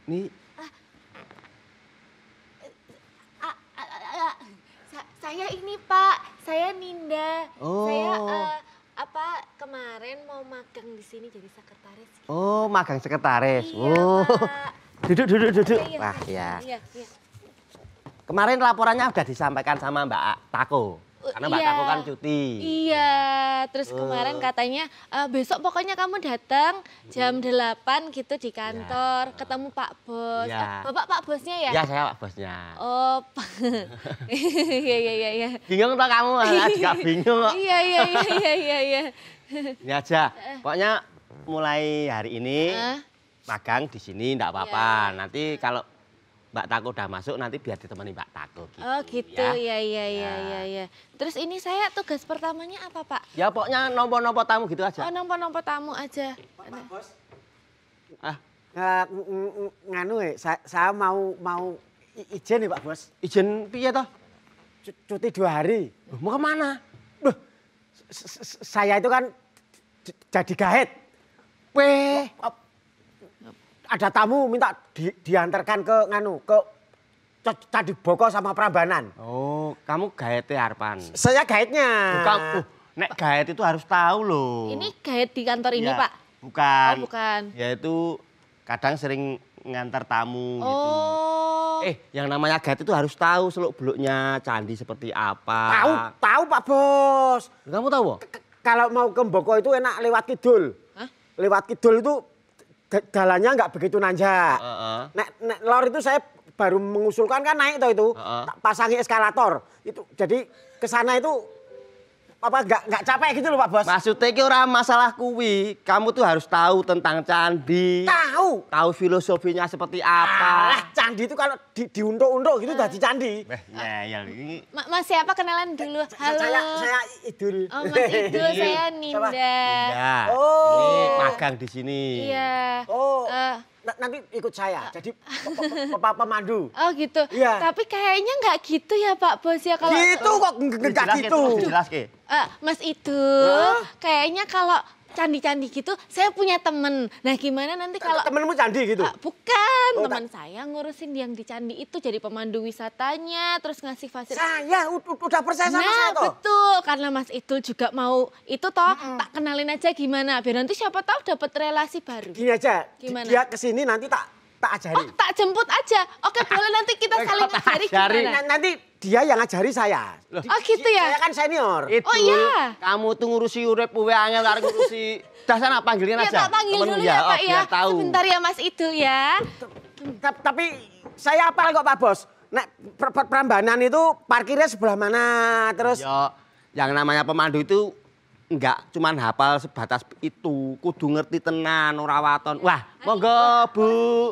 Ini Saya ini Pak, saya Ninda. Oh. Saya kemarin mau magang di sini jadi sekretaris. oh, magang sekretaris. Iya, Oh. Pak. Duduk. Iya, Wah, ya. Iya. Kemarin laporannya udah disampaikan sama Mbak Tako. Karena Mbak Iya. Tako kan cuti. Iya, terus kemarin katanya besok pokoknya kamu datang jam 8 gitu di kantor, ketemu Pak Bos. Iya. Bapak Pak Bosnya ya? Ya, saya Pak Bosnya. Oh, iya. Bingung toh kamu? Juga bingung kok. Iya. Ini aja. Pokoknya mulai hari ini magang di sini enggak apa-apa. Iya. Nanti kalau Mbak Tako udah masuk nanti biar ditemani Mbak Tako gitu. Oh gitu, iya. Terus ini saya tugas pertamanya apa Pak? Ya pokoknya nompo-nompo tamu gitu aja. Oh nompo-nompo tamu aja. Pak Bos. Ah, Saya mau izin nih Pak Bos. izin piye toh? Cuti 2 hari. Mau kemana? Loh, saya itu kan jadi gaet. Weh, Ada tamu minta diantarkan ke Candi Boko sama Prambanan. oh, kamu gaete Arpan. Saya gaetnya. Bukan, nek gaet itu harus tahu loh. Ini guide di kantor ini Ya, Pak? Bukan. Oh bukan. Yaitu kadang sering ngantar tamu gitu. Oh. Yang namanya guide itu harus tahu seluk-beluknya candi seperti apa. Tahu Pak Bos. Kamu tahu, Bo? Kalau mau ke Boko itu enak lewat kidul. Hah? Lewat kidul itu jalannya nggak begitu nanjak. Heeh. Nek lor itu saya baru mengusulkan kan naik toh itu. Tak pasangi eskalator. Itu jadi ke sana itu nggak capek gitu loh Pak Bos. Maksudnya ki ora masalah kuwi. Kamu tuh harus tahu tentang candi. Tahu. Tahu filosofinya seperti apa. Alah, candi itu kalau diuntuk-untuk gitu udah di candi. Ngeyel ini. Mas siapa kenalan dulu? Halo. Saya Idul. Oh Mas Idul, saya Ninda. Ya. Oh. Ini magang di sini. Iya. Oh. Eh, Nanti ikut saya. Jadi pemandu. Oh gitu. Iya. Tapi kayaknya nggak gitu ya Pak Bos ya kalau. Gitu kok enggak gitu. Jelas ke. Mas itu kayaknya kalau candi-candi gitu saya punya temen. Nah gimana nanti kalau Temenmu candi gitu? bukan Oh, teman saya ngurusin yang di candi itu jadi pemandu wisatanya terus ngasih fasilitas. Saya udah percaya sama Nah saya toh. betul karena Mas itu juga mau itu toh tak kenalin aja gimana biar nanti siapa tahu dapat relasi baru. Gini aja, Gimana? dia kesini nanti tak ajari. Oh tak jemput aja. Oke boleh nanti kita saling tak ngajari ajari? gimana. Nanti dia yang ngajari saya. Oh gitu ya? Saya kan senior. Itu, Oh, iya. kamu tuh ngurusi urip uwe angel karo ngurusi. Dah sana panggilin Ya aja. tak panggil temenmu dulu ya Pak ya. biar tahu. Sebentar ya Mas itu ya. Tapi saya apal kok Pak Bos. Nek Prambanan itu parkirnya sebelah mana? Terus Yo, yang namanya pemandu itu enggak cuman hafal sebatas itu, kudu ngerti tenan ora waton. Wah, monggo Bu.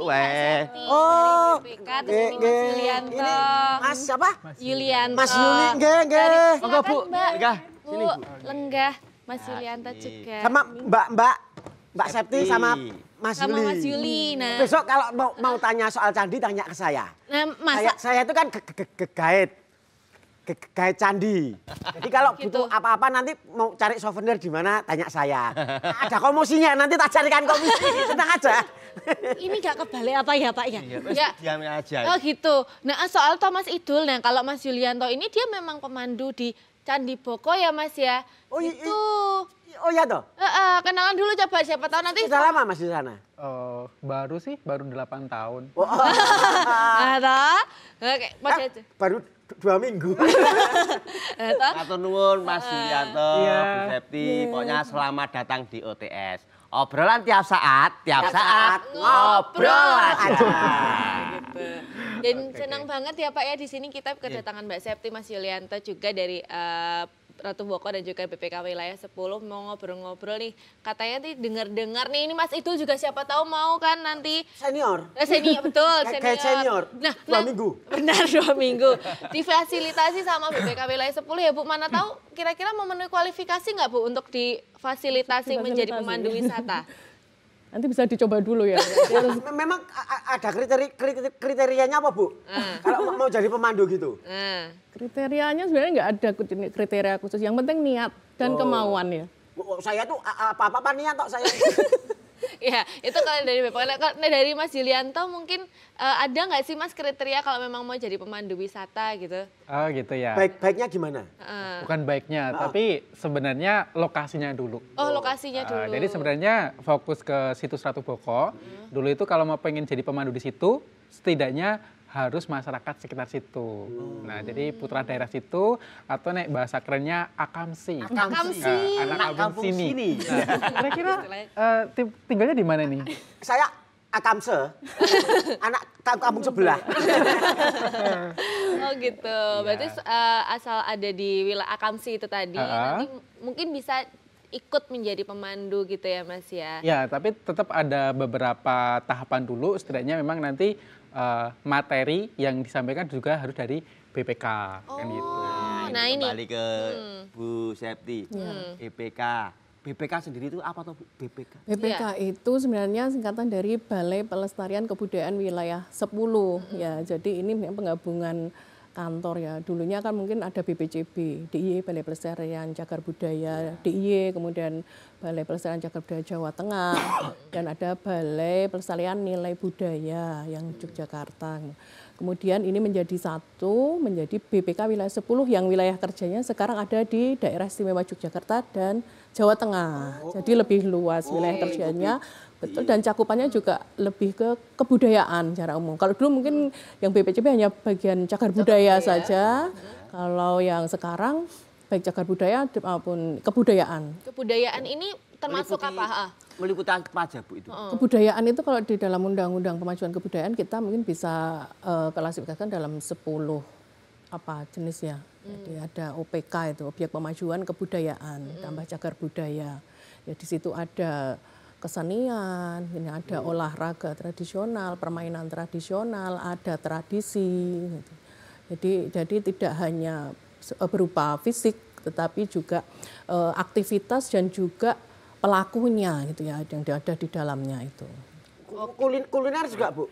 Weh. Oh, BPK terus ini Mas Yulianto. Ini Mas siapa? Yulianto. Mas Yuli, nggih. Monggo, Bu. Mbak. Lenggah, Bu, sini, Bu. Lenggah. Mas Yulianto juga. Sama Mbak Septi sama Mas Sama Yuli. Mas Yuli. Nah, Besok kalau mau tanya soal candi tanya ke saya. nah masa Saya itu kan gaet candi. Jadi kalau Gitu. butuh apa-apa nanti mau cari souvenir di mana tanya saya. Ada komisinya nanti tak carikan komisi. Tenang aja. ini gak kebalik apa ya Pak ya? Iya, wes Ya. diam aja. Oh gitu. Nah soal Thomas Idul, nah kalau Mas Yulianto ini dia memang pemandu di Candi Boko ya Mas ya? Oh, itu. Oh iya toh. Kenalan dulu coba siapa tahu nanti. Sudah lama Mas di sana? Baru sih, baru 8 tahun. Ada. Oke, Mas aja. Baru 2 minggu. Matur nuwun Mas Yulianto, Iya. Bu Septi. Pokoknya selamat datang di OTS. Obrolan tiap saat ngobrol aja. Gitu. Dan senang banget ya Pak ya di sini kita kedatangan Mbak Septi, Mas Yulianto juga dari Ratu Boko dan juga BPK Wilayah 10 mau ngobrol-ngobrol nih. Katanya nih dengar-dengar nih ini Mas itu juga siapa tahu mau kan nanti Senior. senior betul Kayak senior. Nah, 2 minggu. Benar 2 minggu. Difasilitasi sama BPK Wilayah 10 ya Bu. Mana tahu kira-kira memenuhi kualifikasi nggak Bu untuk difasilitasi menjadi pemandu wisata? Nanti bisa dicoba dulu ya. Memang ada kriterianya apa Bu? Kalau mau jadi pemandu gitu? Kriterianya sebenarnya nggak ada kriteria khusus. Yang penting niat dan kemauan ya. Saya tuh apa-apa niat tok saya. Ya, itu kalau dari BPK. Kalau dari Mas Yulianto mungkin ada nggak sih Mas kriteria kalau memang mau jadi pemandu wisata gitu? Oh gitu ya. Baiknya gimana? Bukan baiknya, tapi sebenarnya lokasinya dulu. Oh, lokasinya dulu. Jadi sebenarnya fokus ke situs Ratu Boko. Dulu itu kalau mau pengen jadi pemandu di situ, setidaknya harus masyarakat sekitar situ. Nah, jadi putra daerah situ atau naik bahasa kerennya akamsi. Akamsi. Anak kampung sini. Istilahnya. Nah, kira-kira tinggalnya di mana nih? Saya Akamse, anak kampung sebelah. Oh gitu. Berarti asal ada di wilayah Akamsi itu tadi, nanti mungkin bisa ikut menjadi pemandu gitu ya Mas ya? Ya, tapi tetap ada beberapa tahapan dulu. Setidaknya memang nanti materi yang disampaikan juga harus dari BPK. Kan gitu. Nah ini. Kembali ke Bu Septi, BPK. BPK sendiri itu apa tuh Bu? BPK? BPK itu sebenarnya singkatan dari Balai Pelestarian Kebudayaan Wilayah 10 ya. Jadi ini penggabungan kantor ya. Dulunya kan mungkin ada BPCB, DIY Balai Pelestarian Cagar Budaya DIY, kemudian Balai Pelestarian Cagar Budaya Jawa Tengah dan ada Balai Pelestarian Nilai Budaya yang Yogyakarta. Kemudian ini menjadi satu, menjadi BPK Wilayah 10 yang wilayah kerjanya sekarang ada di Daerah Istimewa Yogyakarta dan Jawa Tengah. Jadi lebih luas wilayah kerjanya. Betul, dan cakupannya juga lebih ke kebudayaan secara umum. Kalau dulu mungkin yang BPCB hanya bagian cagar budaya saja. Kalau yang sekarang baik cagar budaya maupun kebudayaan. Kebudayaan ini termasuk apa? Meliputi apa aja Bu itu? Kebudayaan itu kalau di dalam Undang-Undang Pemajuan Kebudayaan kita mungkin bisa klasifikasikan dalam 10 jenisnya. Jadi ada OPK itu, objek pemajuan kebudayaan, tambah cagar budaya. Ya di situ ada kesenian, ini ada olahraga tradisional, permainan tradisional, ada tradisi. Gitu. Jadi tidak hanya berupa fisik, tetapi juga aktivitas dan juga pelakunya gitu ya, yang ada di dalamnya itu. Kuliner juga Bu?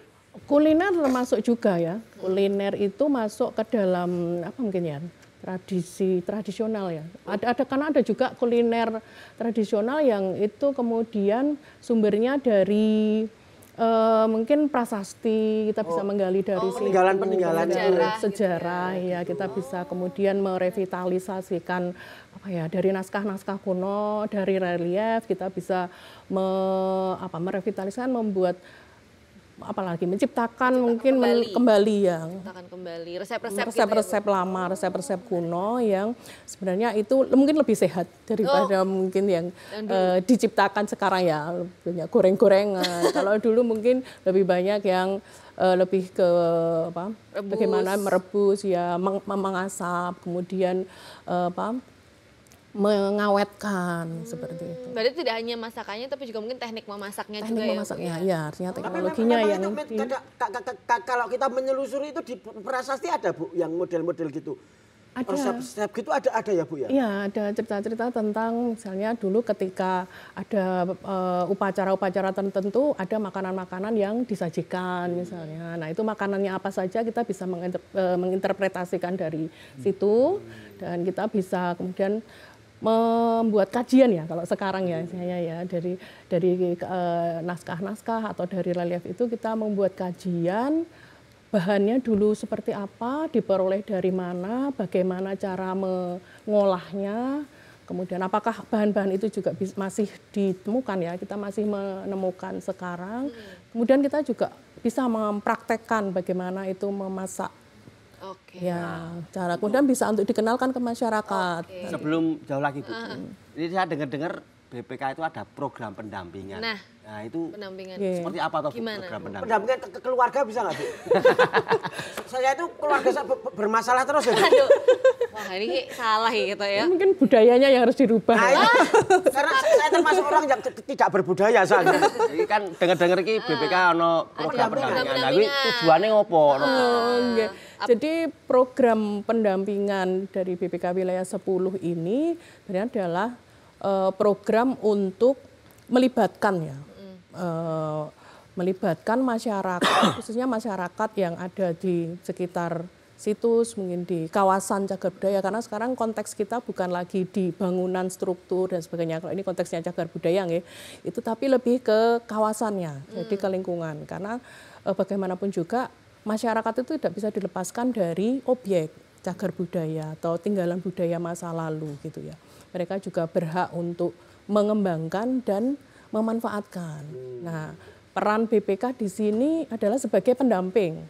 Kuliner termasuk juga ya. Kuliner itu masuk ke dalam apa mungkin ya? Tradisional ya. Ada karena ada juga kuliner tradisional yang itu kemudian sumbernya dari mungkin prasasti, kita bisa menggali dari peninggalan sejarah ya, kita bisa kemudian merevitalisasikan apa ya, dari naskah-naskah kuno, dari relief kita bisa merevitalisasikan, membuat apalagi menciptakan mungkin kembali ya. Menciptakan kembali resep-resep resep-resep lama, resep-resep kuno yang sebenarnya itu mungkin lebih sehat daripada mungkin yang diciptakan sekarang ya, banyak goreng-gorengan. Kalau dulu mungkin lebih banyak yang lebih ke apa? Bagaimana merebus ya, mengasap, kemudian mengawetkan seperti itu. Berarti tidak hanya masakannya tapi juga mungkin teknik memasaknya juga ya. Teknik memasaknya ya, artinya teknologinya yang kalau kita menyelusuri itu di prasasti ada Bu yang model-model gitu. Ada. Resep gitu ada ya Bu ya? Iya, ada cerita-cerita tentang misalnya dulu ketika ada upacara-upacara tertentu ada makanan-makanan yang disajikan misalnya. Nah, itu makanannya apa saja kita bisa menginterpretasikan dari situ dan kita bisa kemudian membuat kajian ya kalau sekarang ya saya ya dari naskah-naskah atau dari relief itu kita membuat kajian bahannya dulu seperti apa, diperoleh dari mana, bagaimana cara mengolahnya, kemudian apakah bahan-bahan itu juga masih ditemukan ya, kita masih menemukan sekarang. Kemudian kita juga bisa mempraktekkan bagaimana itu memasak. Oke. Ya, cara kemudian bisa untuk dikenalkan ke masyarakat. Sebelum jauh lagi Bu, ini saya dengar-dengar BPK itu ada program pendampingan. Nah itu pendampingan. seperti apa toh Gimana? program pendampingan? Pendampingan ke keluarga bisa nggak Bu? Saya itu keluarga saya bermasalah terus ya. Aduh, wah ini salah gitu ya. Mungkin budayanya yang harus dirubah. Nah, karena saya termasuk orang yang tidak berbudaya soalnya. Ini kan dengar-dengar iki BPK ono program pendampingan. Nah, pendampingan. kuwi tujuane ngopo? Oke. Jadi program pendampingan dari BPK Wilayah 10 ini sebenarnya adalah program untuk melibatkan ya, melibatkan masyarakat, khususnya masyarakat yang ada di sekitar situs, mungkin di kawasan cagar budaya, karena sekarang konteks kita bukan lagi di bangunan, struktur dan sebagainya. Kalau ini konteksnya cagar budaya nggih, itu tapi lebih ke kawasannya, jadi ke lingkungan. Karena bagaimanapun juga masyarakat itu tidak bisa dilepaskan dari objek cagar budaya atau tinggalan budaya masa lalu gitu ya. Mereka juga berhak untuk mengembangkan dan memanfaatkan. Nah, peran BPK di sini adalah sebagai pendamping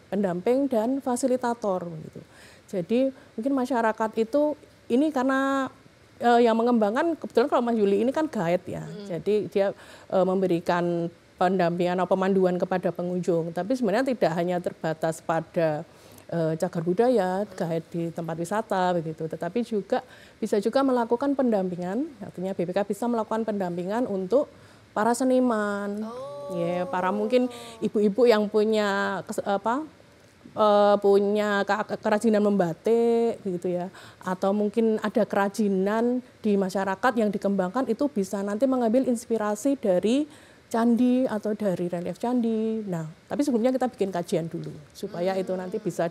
dan fasilitator gitu. Jadi mungkin masyarakat itu ini karena yang mengembangkan, kebetulan kalau Mas Yuli ini kan guide ya. Jadi dia memberikan pendampingan atau pemanduan kepada pengunjung. Tapi sebenarnya tidak hanya terbatas pada cagar budaya, guide di tempat wisata begitu, tetapi juga bisa juga melakukan pendampingan. Artinya BPK bisa melakukan pendampingan untuk para seniman, ya, para mungkin ibu-ibu yang punya punya kerajinan membatik gitu ya, atau mungkin ada kerajinan di masyarakat yang dikembangkan, itu bisa nanti mengambil inspirasi dari candi atau dari relief candi. Nah, tapi sebelumnya kita bikin kajian dulu supaya itu nanti bisa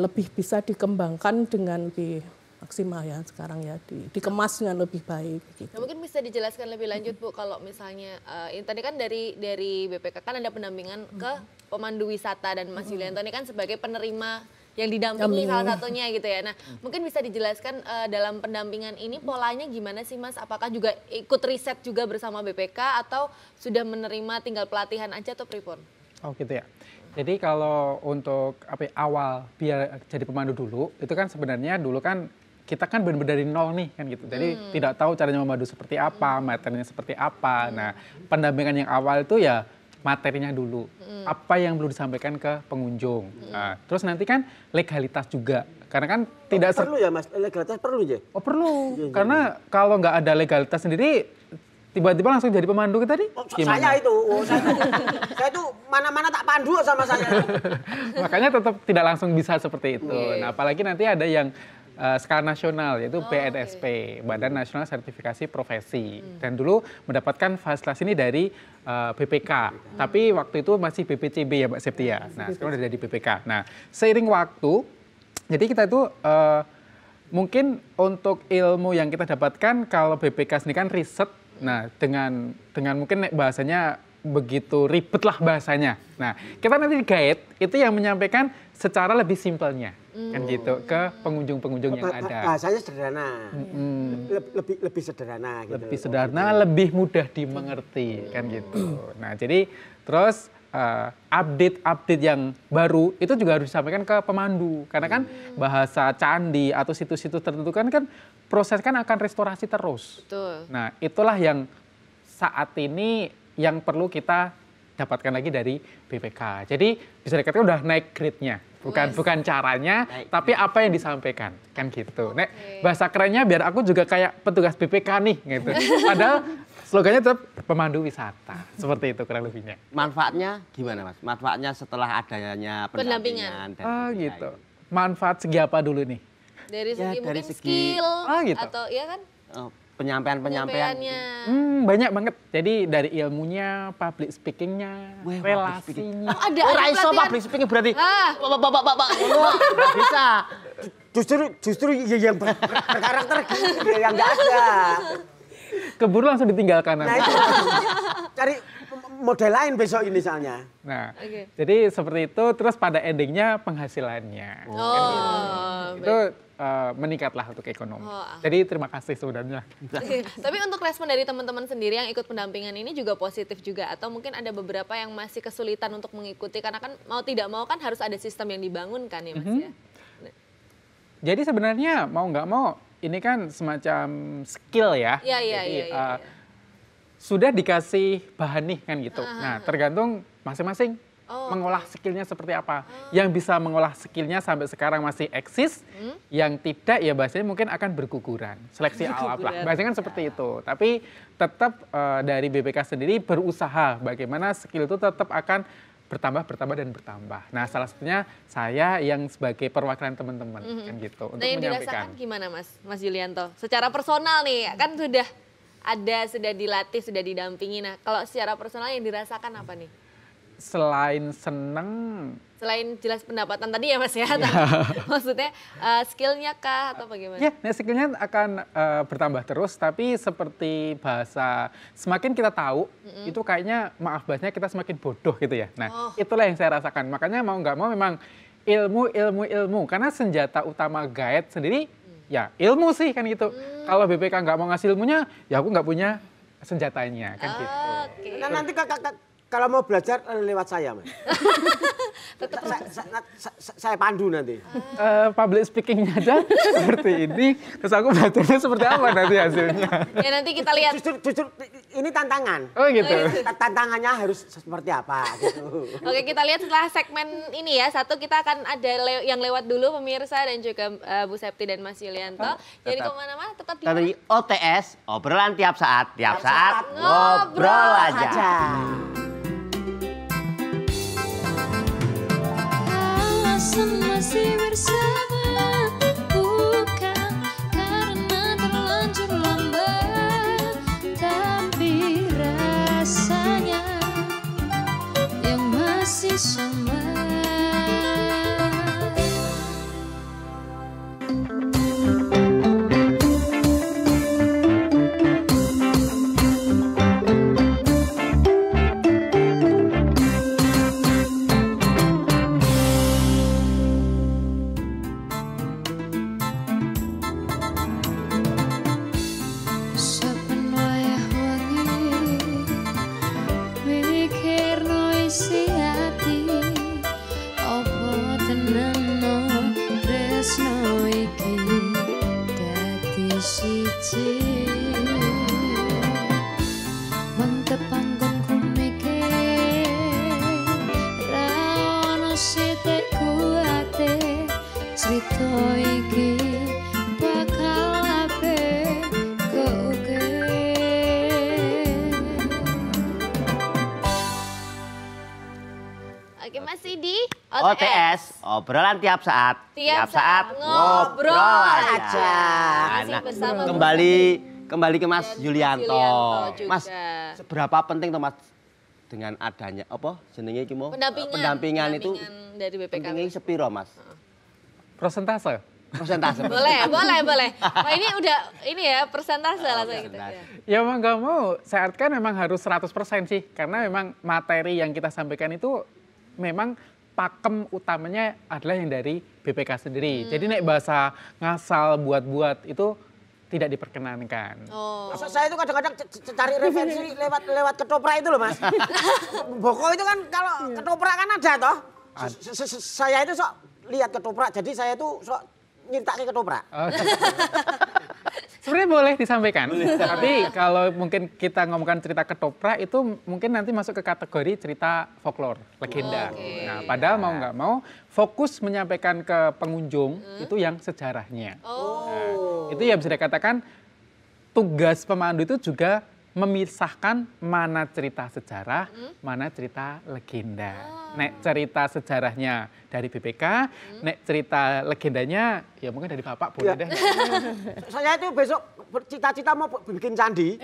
lebih bisa dikembangkan dengan lebih maksimal ya sekarang ya, dikemas dengan lebih baik gitu. Nah, mungkin bisa dijelaskan lebih lanjut Bu, kalau misalnya ini tadi kan dari BPK kan ada pendampingan ke pemandu wisata, dan Mas Yulianto ini kan sebagai penerima yang didampingi salah satunya gitu ya. Nah, mungkin bisa dijelaskan dalam pendampingan ini polanya gimana sih Mas? Apakah juga ikut riset juga bersama BPK atau sudah menerima tinggal pelatihan aja atau pripun? Oh gitu ya. Jadi kalau untuk awal biar jadi pemandu dulu, itu kan sebenarnya dulu kan kita kan benar-benar dari nol nih kan gitu. Jadi tidak tahu caranya memandu seperti apa, materinya seperti apa. Nah, pendampingan yang awal itu ya materinya dulu. Apa yang perlu disampaikan ke pengunjung. Nah, terus nanti kan legalitas juga. Karena kan tidak perlu ya Mas, legalitas perlu ya? Oh perlu. Karena kalau nggak ada legalitas sendiri, tiba-tiba langsung jadi pemandu kita nih? Gimana? Saya itu, saya itu mana-mana tak pandu sama saya. Makanya tetap tidak langsung bisa seperti itu. Nah, apalagi nanti ada yang skala nasional, yaitu BNSP, Badan Nasional Sertifikasi Profesi. Dan dulu mendapatkan fasilitas ini dari BPK. Tapi waktu itu masih BPCB ya Mbak Septia. Nah, sekarang udah jadi BPK. Nah, seiring waktu, jadi kita itu mungkin untuk ilmu yang kita dapatkan, kalau BPK sendiri kan riset. Nah, dengan mungkin bahasanya begitu ribet lah bahasanya. Nah, kita nanti guide itu yang menyampaikan secara lebih simpelnya, kan gitu, ke pengunjung-pengunjung yang ada. Bahasanya sederhana, lebih sederhana gitu. Lebih sederhana, lebih mudah dimengerti, kan gitu. Nah, jadi terus update-update yang baru itu juga harus disampaikan ke pemandu. Karena kan bahasa candi atau situs-situs tertentu kan proses kan akan restorasi terus. Betul. Nah, itulah yang saat ini yang perlu kita dapatkan lagi dari BPK. Jadi bisa dikatakan udah naik grade-nya. Bukan caranya, tapi apa yang disampaikan. Kan gitu. Nek, bahasa kerennya biar aku juga kayak petugas BPK nih. Gitu. Padahal slogannya tetap pemandu wisata. Seperti itu kurang lebihnya. Manfaatnya gimana Mas? Manfaatnya setelah adanya pendampingan. Gitu. Manfaat segi apa dulu nih? Dari segi dari mungkin segi- skill gitu. atau ya kan? Penyampaiannya. Banyak banget. Jadi dari ilmunya, public speaking-nya, relasinya. Ada Raiso pelatihan. public speaking berarti. Ah. Bapak. Nggak bisa. Justru yang berkarakter gitu, yang nggak ada. Keburu langsung ditinggalkan. Nah itu cari model lain besok ini misalnya. Nah, Oke. jadi seperti itu. Terus pada endingnya penghasilannya. Itu meningkatlah untuk ekonomi. Jadi terima kasih sebenarnya. Tapi untuk respon dari teman-teman sendiri yang ikut pendampingan ini juga positif juga, atau mungkin ada beberapa yang masih kesulitan untuk mengikuti karena kan mau tidak mau kan harus ada sistem yang dibangunkan ya Mas ya. Jadi sebenarnya mau nggak mau ini kan semacam skill ya. Iya. Sudah dikasih bahan nih kan gitu. Nah, tergantung masing-masing mengolah skillnya seperti apa. Yang bisa mengolah skillnya sampai sekarang masih eksis, yang tidak ya bahasanya mungkin akan berguguran. Seleksi alam lah, bahasanya kan seperti itu. Tapi tetap dari BPK sendiri berusaha bagaimana skill itu tetap akan bertambah dan bertambah. Nah, salah satunya saya yang sebagai perwakilan teman-teman kan gitu untuk Nah, yang menyampaikan. dirasakan gimana Mas Yulianto? Secara personal nih, kan sudah dilatih, sudah didampingi. Nah, kalau secara personal yang dirasakan apa nih? selain seneng, Selain jelas pendapatan tadi ya Mas ya, tapi maksudnya skillnya kah atau bagaimana? ya, skillnya akan bertambah terus. Tapi seperti bahasa, semakin kita tahu, itu kayaknya maaf bahasanya kita semakin bodoh gitu ya. Nah, itulah yang saya rasakan. Makanya mau nggak mau memang ilmu. Karena senjata utama guide sendiri, ya ilmu sih kan gitu. Kalau BPK nggak mau ngasih ilmunya, ya aku nggak punya senjatanya kan gitu. Oke. Nah, nanti kalau mau belajar lewat saya, Mas. Saya pandu nanti. Public speakingnya aja seperti ini, terus aku belajarnya seperti apa nanti hasilnya? Ya nanti kita lihat. Justru ini tantangan. Oh gitu. Tantangannya harus seperti apa gitu. Oke, kita lihat setelah segmen ini ya. Satu kita akan ada yang lewat dulu pemirsa dan juga Bu Septi dan Mas Yulianto. Jadi kemana-mana tetap di Dari OTS, obrolan tiap saat ngobrol aja. Alasan masih bersama bukan karena terlanjur lambat, tapi rasanya yang masih sama. Oke, masih di OTS, obrolan tiap saat ngobrol aja. Masih bersama Kembali ke Mas Yulianto. juga. Mas, seberapa penting tuh Mas dengan adanya apa jenenge iki mau? Pendampingan itu dari BPKW. pentingnya sepiro Mas? Persentase. Boleh. Wah, ini udah ya persentase langsung gitu. Ya mau nggak mau, saya artikan memang harus 100% sih. Karena memang materi yang kita sampaikan itu memang pakem utamanya adalah yang dari BPK sendiri. Jadi nek bahasa ngasal buat-buat itu tidak diperkenankan. Oh. Saya itu kadang-kadang cari referensi lewat ketoprak itu loh Mas. Boko itu kan kalau ketoprak kan ada toh. Saya itu sok lihat ketoprak, jadi saya itu sok nyintake ketoprak. Sebenarnya boleh disampaikan, tapi kalau mungkin kita ngomongkan cerita ketoprak itu mungkin nanti masuk ke kategori cerita folklore, legenda. Nah, padahal mau nggak mau fokus menyampaikan ke pengunjung itu yang sejarahnya. Nah, itu ya bisa dikatakan tugas pemandu itu juga memisahkan mana cerita sejarah, mana cerita legenda. Nek cerita sejarahnya dari BPK, nek cerita legendanya ya mungkin dari Bapak boleh deh. Saya itu besok cita-cita mau bikin candi.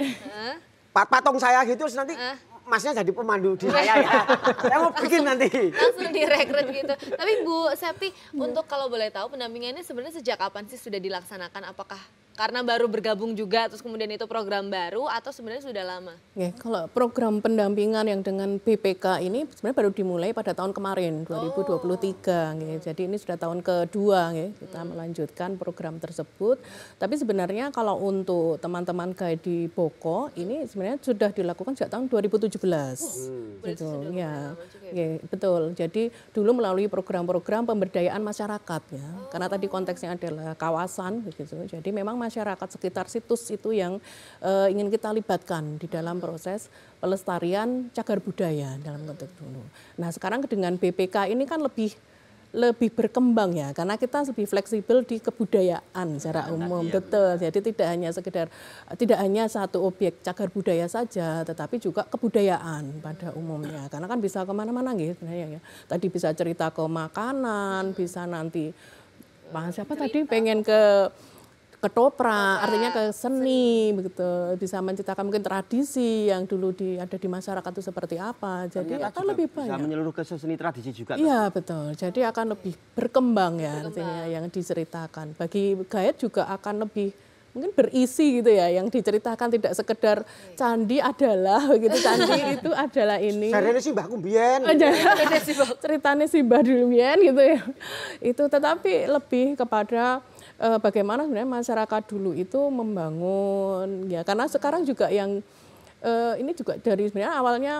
Patung saya gitu, terus nanti Masnya jadi pemandu di saya ya. Saya mau bikin nanti. Langsung direkrut gitu. Tapi Bu Septi, untuk kalau boleh tahu pendampingannya sebenarnya sejak kapan sih sudah dilaksanakan? Apakah karena baru bergabung juga terus kemudian itu program baru atau sebenarnya sudah lama? Ya, kalau program pendampingan yang dengan BPK ini sebenarnya baru dimulai pada tahun kemarin 2023. Jadi ini sudah tahun kedua kita melanjutkan program tersebut. Tapi sebenarnya kalau untuk teman-teman guide di Boko ini sebenarnya sudah dilakukan sejak tahun 2017. Gitu. Ya, betul. Jadi dulu melalui program-program pemberdayaan masyarakat ya. Karena tadi konteksnya adalah kawasan gitu. Jadi memang masyarakat sekitar situs itu yang ingin kita libatkan di dalam proses pelestarian cagar budaya dalam konteks dulu. Nah sekarang dengan BPK ini kan lebih berkembang ya, karena kita lebih fleksibel di kebudayaan secara umum, betul. Jadi tidak hanya satu objek cagar budaya saja, tetapi juga kebudayaan pada umumnya. Karena kan bisa kemana-mana gitu sebenarnya ya. Tadi bisa cerita ke makanan, bisa nanti siapa tadi pengen ke ketoprak, artinya ke seni begitu, bisa menceritakan mungkin tradisi yang dulu ada di masyarakat itu seperti apa. Jadi Ternyata akan juga lebih bisa banyak. menyeluruh ke seni tradisi juga. Iya betul. Jadi akan lebih berkembang ya artinya yang diceritakan. Bagi gaet juga akan lebih mungkin berisi gitu ya, yang diceritakan tidak sekedar candi adalah begitu, candi itu adalah ini. Jarene sih mbahku mbiyen. Ceritanya si Mbah dulu Mien gitu ya. Itu tetapi lebih kepada bagaimana sebenarnya masyarakat dulu itu membangun ya, karena sekarang juga yang ini juga dari sebenarnya awalnya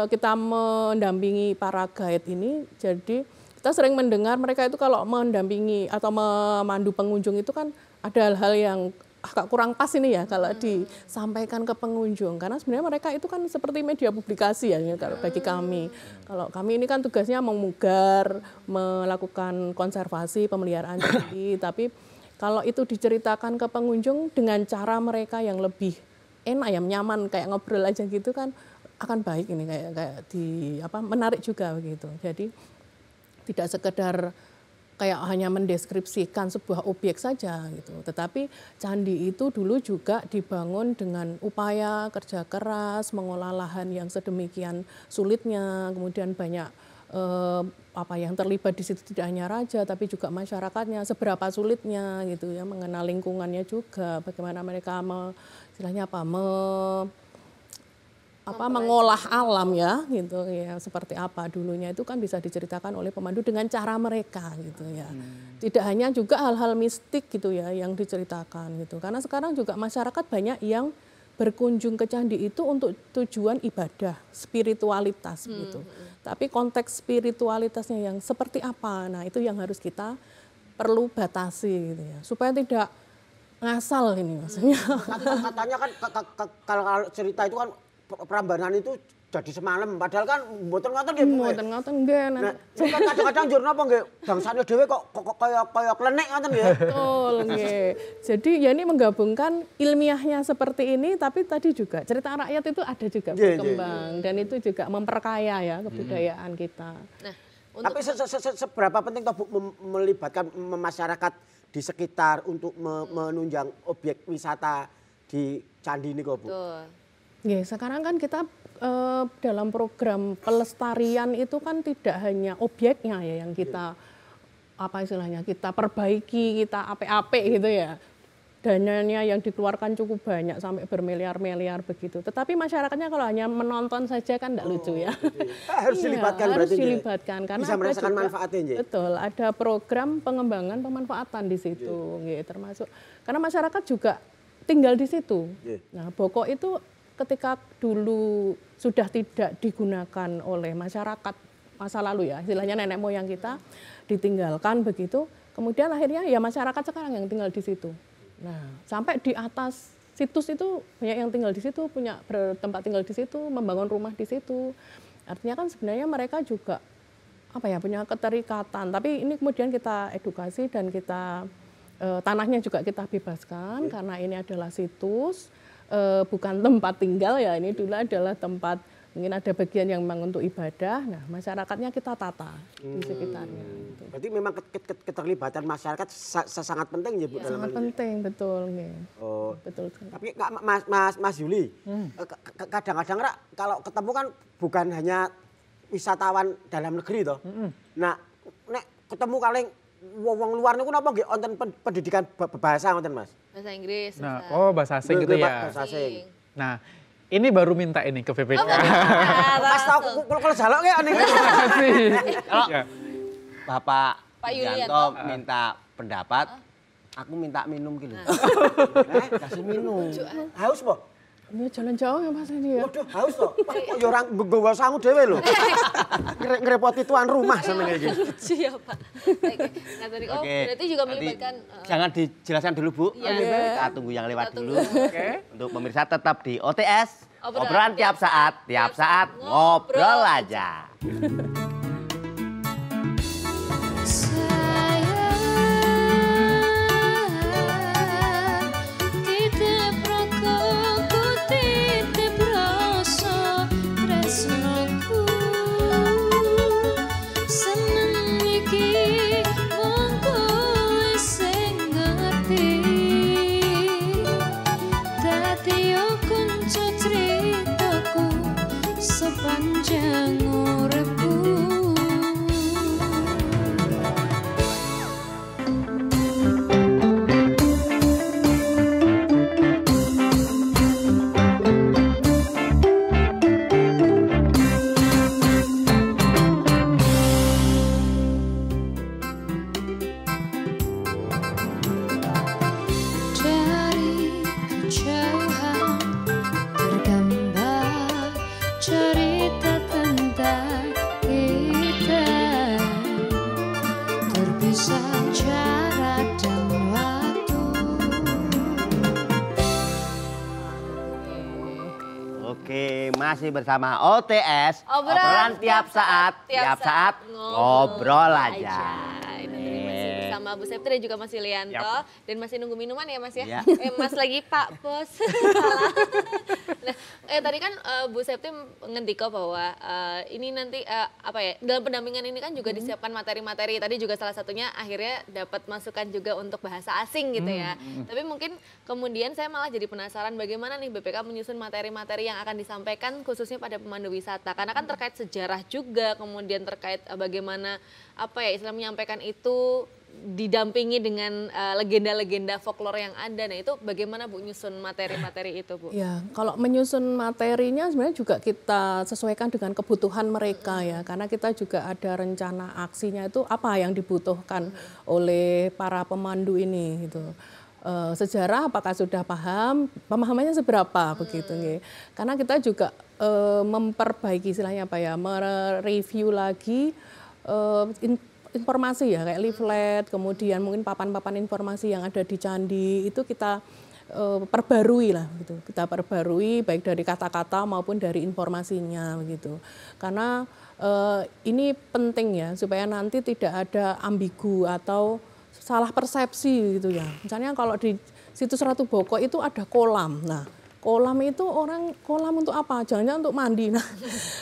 kita mendampingi para gaet ini, jadi kita sering mendengar mereka itu kalau mendampingi atau memandu pengunjung itu kan ada hal-hal yang agak kurang pas ini ya kalau disampaikan ke pengunjung, karena sebenarnya mereka itu kan seperti media publikasi ya kalau bagi kami. Kalau kami ini kan tugasnya memugar, melakukan konservasi, pemeliharaan candi, tapi kalau itu diceritakan ke pengunjung dengan cara mereka yang lebih enak ya, nyaman kayak ngobrol aja gitu kan akan baik ini kayak menarik juga begitu. Jadi tidak sekedar kayak hanya mendeskripsikan sebuah objek saja gitu. Tetapi candi itu dulu juga dibangun dengan upaya kerja keras, mengolah lahan yang sedemikian sulitnya, kemudian banyak yang terlibat di situ tidak hanya raja tapi juga masyarakatnya, seberapa sulitnya gitu ya, mengenal lingkungannya juga, bagaimana mereka mengolah alam ya gitu ya, seperti apa dulunya itu kan bisa diceritakan oleh pemandu dengan cara mereka gitu ya. Tidak hanya juga hal-hal mistik gitu ya yang diceritakan gitu, karena sekarang juga masyarakat banyak yang berkunjung ke candi itu untuk tujuan ibadah, spiritualitas gitu. Tapi konteks spiritualitasnya yang seperti apa, nah itu yang harus kita perlu batasi gitu ya, supaya tidak ngasal ini maksudnya. Katanya kan kalau cerita itu kan Prambanan itu jadi semalam, padahal kan mboten ngoten nggih. Mboten ngoten nggih. Nah, kan kadang-kadang njur napa nggih, bangsane dhewe kok kaya klenik ngoten nggih. Betul nggih. Jadi ya ini menggabungkan ilmiahnya seperti ini, tapi tadi juga cerita rakyat itu ada juga berkembang dan itu juga memperkaya ya kebudayaan kita. Nah, tapi seberapa penting toh Bu melibatkan masyarakat di sekitar untuk menunjang objek wisata di candi ini kok Bu? betul. Ya, sekarang kan kita dalam program pelestarian itu kan tidak hanya objeknya ya yang kita kita perbaiki, kita apik-apik gitu ya. Dananya yang dikeluarkan cukup banyak sampai bermiliar-miliar begitu. Tetapi masyarakatnya kalau hanya menonton saja kan enggak lucu ya. Harus dilibatkan harus berarti. Dilibatkan karena bisa merasakan manfaatnya ya. Betul, ada program pengembangan pemanfaatan di situ termasuk karena masyarakat juga tinggal di situ. Nah, Boko itu ketika dulu sudah tidak digunakan oleh masyarakat masa lalu ya, istilahnya nenek moyang kita ditinggalkan begitu, kemudian akhirnya ya masyarakat sekarang yang tinggal di situ. Nah, sampai di atas situs itu banyak yang tinggal di situ, punya tempat tinggal di situ, membangun rumah di situ. Artinya kan sebenarnya mereka juga punya keterikatan, tapi ini kemudian kita edukasi dan kita tanahnya juga kita bebaskan karena ini adalah situs. Bukan tempat tinggal ya, ini dulu adalah tempat mungkin ada bagian yang memang untuk ibadah. Nah, masyarakatnya kita tata di sekitarnya. Gitu. Berarti memang keterlibatan masyarakat sangat penting ya Bu dalam sangat hal ini. penting, betul. Oh. Betul. Tapi Mas Yuli, kadang-kadang kalau ketemu kan bukan hanya wisatawan dalam negeri toh. Nah, nek ketemu kaleng wong luar niku napa nggih wonten pendidikan bahasa ngoten Mas? Bahasa Inggris. Nah, bahasa asing gitu ya. Bahasa asing. Nah, ini baru minta ini ke BPK. Pas tau kalau jaluk ya ning. Ya. Bapak Pak Yulianto minta pendapat, aku minta minum gitu. Kasih minum. Haus po? Ini jalan jauh ya Mas ini ya. Waduh, haus to. Kok ya orang nggawa sangu dhewe lho. Ngerepoti tuan rumah sampeyan iki. Lucu ya Pak. Oke, Berarti juga nanti melibatkan. jangan dijelaskan dulu Bu. Iya. Kita tunggu yang lewat Kita dulu. tunggu. Oke. Untuk pemirsa tetap di OTS. Obrolan Obrolan tiap saat ngobrol aja. Sayang, kita prokokku titip rasa tresnoku. Seneng iki wong kowe sing ngerti. nang uripku. Dari kejauhan tergambar cerita tentang kita, terpisah jarak dan waktu. Oke, masih bersama OTS. Obrolan tiap saat, tiap saat ngobrol aja. Ini masih bersama Bu Septi dan juga Mas Yulianto. Dan masih nunggu minuman ya Mas ya? Iya. Mas lagi Pak Bos. Salah. Nah, tadi kan Bu Septi ngendiko bahwa ini nanti apa ya, dalam pendampingan ini kan juga disiapkan materi-materi. Tadi juga salah satunya akhirnya dapat masukan juga untuk bahasa asing gitu ya. Tapi mungkin kemudian saya malah jadi penasaran bagaimana nih BPK menyusun materi-materi yang akan disampaikan khususnya pada pemandu wisata. Karena kan terkait sejarah juga, kemudian terkait bagaimana apa ya Islam menyampaikan itu didampingi dengan legenda-legenda folklore yang ada. Nah itu bagaimana Bu nyusun materi-materi itu Bu? Ya, kalau menyusun materinya sebenarnya juga kita sesuaikan dengan kebutuhan mereka ya, karena kita juga ada rencana aksinya itu apa yang dibutuhkan oleh para pemandu ini gitu. Sejarah apakah sudah paham, pemahamannya seberapa begitu nggih. Karena kita juga memperbaiki istilahnya apa ya, mereview lagi informasi ya kayak leaflet, kemudian mungkin papan-papan informasi yang ada di candi itu kita perbarui lah gitu. Kita perbarui baik dari kata-kata maupun dari informasinya begitu. Karena ini penting ya supaya nanti tidak ada ambigu atau salah persepsi gitu ya. Misalnya kalau di situs Ratu Boko itu ada kolam. Nah, kolam itu kolam untuk apa? Jangan-jangan untuk mandi. Nah,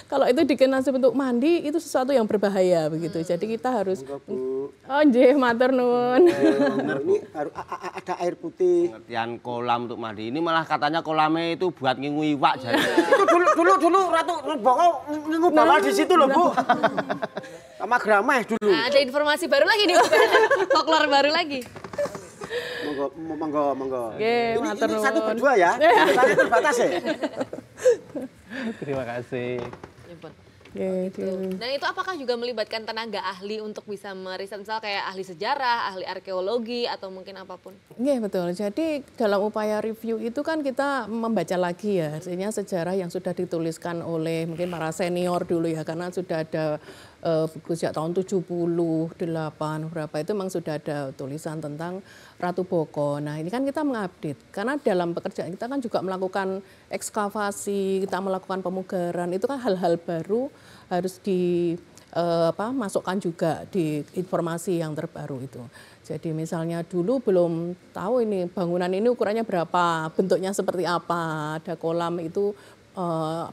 kalau itu dikenal untuk mandi itu sesuatu yang berbahaya begitu. Jadi kita harus oh nggih, matur nuwun. Ini ada air putih. Pengertian kolam untuk mandi. Ini malah katanya kolamnya itu buat ngingu iwak jadi. Itu dulu Ratu Boko ngingu bawah di situ loh, Bu. Sama Grameh dulu. Nah, ada informasi baru lagi nih, folklore baru lagi. Monggo. Nggih, Ini matur nuwun. satu berdua ya. Soalnya terbatas ya. Terima kasih. Nah itu apakah juga melibatkan tenaga ahli untuk bisa meriset misal kayak ahli sejarah, ahli arkeologi atau mungkin apapun? Iya betul. Jadi dalam upaya review itu kan kita membaca lagi ya, artinya sejarah yang sudah dituliskan oleh mungkin para senior dulu ya, karena sudah ada buku sejak tahun 78 berapa itu memang sudah ada tulisan tentang Ratu Boko. Nah ini kan kita mengupdate karena dalam pekerjaan kita kan juga melakukan ekskavasi, kita melakukan pemugaran, itu kan hal-hal baru harus dimasukkan juga di informasi yang terbaru itu. Jadi misalnya dulu belum tahu ini bangunan ini ukurannya berapa, bentuknya seperti apa, ada kolam itu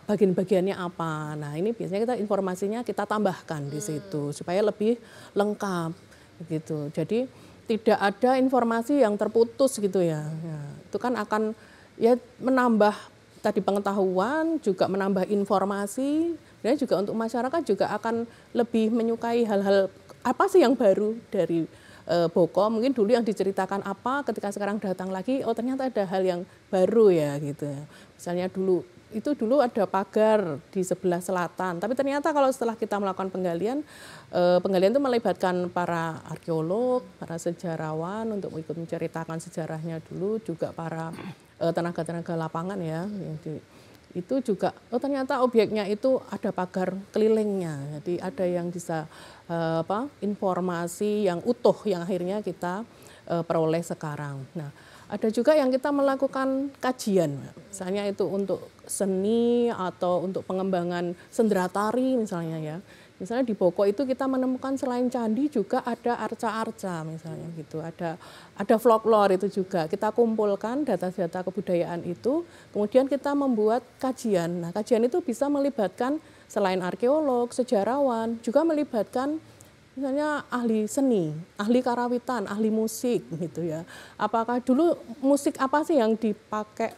bagian-bagiannya apa. Nah ini biasanya kita informasinya kita tambahkan di situ supaya lebih lengkap begitu. Jadi tidak ada informasi yang terputus gitu ya. Itu kan akan ya menambah tadi pengetahuan, juga menambah informasi, dan juga untuk masyarakat juga akan lebih menyukai hal-hal apa sih yang baru dari Boko. Mungkin dulu yang diceritakan apa, ketika sekarang datang lagi, oh ternyata ada hal yang baru ya gitu. Misalnya dulu ada pagar di sebelah selatan, tapi ternyata kalau setelah kita melakukan penggalian itu melibatkan para arkeolog, para sejarawan untuk ikut menceritakan sejarahnya dulu, juga para tenaga-tenaga lapangan ya, itu juga ternyata objeknya itu ada pagar kelilingnya, jadi ada yang bisa informasi yang utuh yang akhirnya kita peroleh sekarang. Nah, ada juga yang kita melakukan kajian, misalnya itu untuk seni atau untuk pengembangan sendera tari misalnya ya. Misalnya di Boko itu kita menemukan selain candi juga ada arca-arca misalnya gitu, ada folklore itu juga. Kita kumpulkan data-data kebudayaan itu, kemudian kita membuat kajian. Nah, kajian itu bisa melibatkan selain arkeolog, sejarawan, juga melibatkan misalnya ahli seni, ahli karawitan, ahli musik gitu ya. Apakah dulu musik apa sih yang dipakai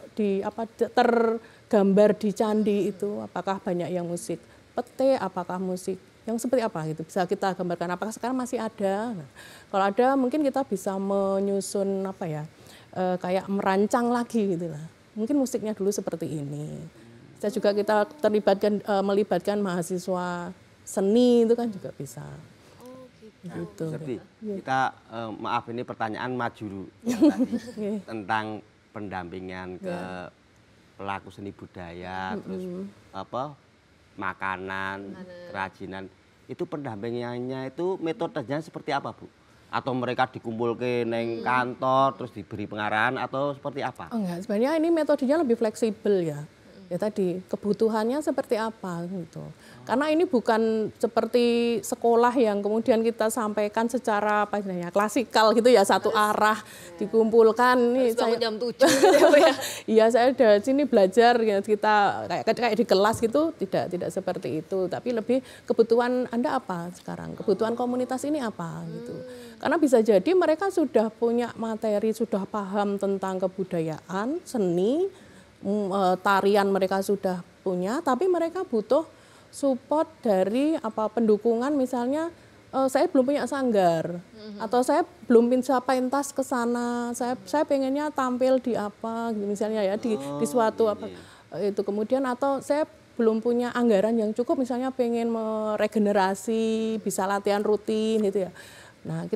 tergambar di candi itu? Apakah banyak yang musik pete, apakah musik yang seperti apa gitu. Bisa kita gambarkan apakah sekarang masih ada. Nah, kalau ada mungkin kita bisa menyusun apa ya, kayak merancang lagi gitu lah. Mungkin musiknya dulu seperti ini. Bisa juga kita melibatkan mahasiswa seni itu kan juga bisa. Gitu. Seperti kita maaf ini pertanyaan maju tadi tentang pendampingan ke pelaku seni budaya, terus apa makanan, kerajinan. Itu pendampingannya itu metodenya seperti apa, Bu? Atau mereka dikumpul ke neng kantor terus diberi pengarahan atau seperti apa? Enggak, sebenarnya ini metodenya lebih fleksibel ya. Ya tadi kebutuhannya seperti apa gitu. Karena ini bukan seperti sekolah yang kemudian kita sampaikan secara apa namanya klasikal gitu ya, satu arah dikumpulkan. Ini saya jam 7 gitu ya. Iya, saya dari sini belajar ya, kita kayak di kelas gitu, tidak seperti itu, tapi lebih kebutuhan Anda apa sekarang? Kebutuhan komunitas ini apa gitu. Karena bisa jadi mereka sudah punya materi, sudah paham tentang kebudayaan, seni, tarian mereka sudah punya, tapi mereka butuh support dari pendukungan, misalnya saya belum punya sanggar atau saya belum bisa pentas ke sana, saya pengennya tampil di apa gitu, misalnya ya di suatu itu, kemudian atau saya belum punya anggaran yang cukup, misalnya pengen meregenerasi, bisa latihan rutin gitu ya. Nah,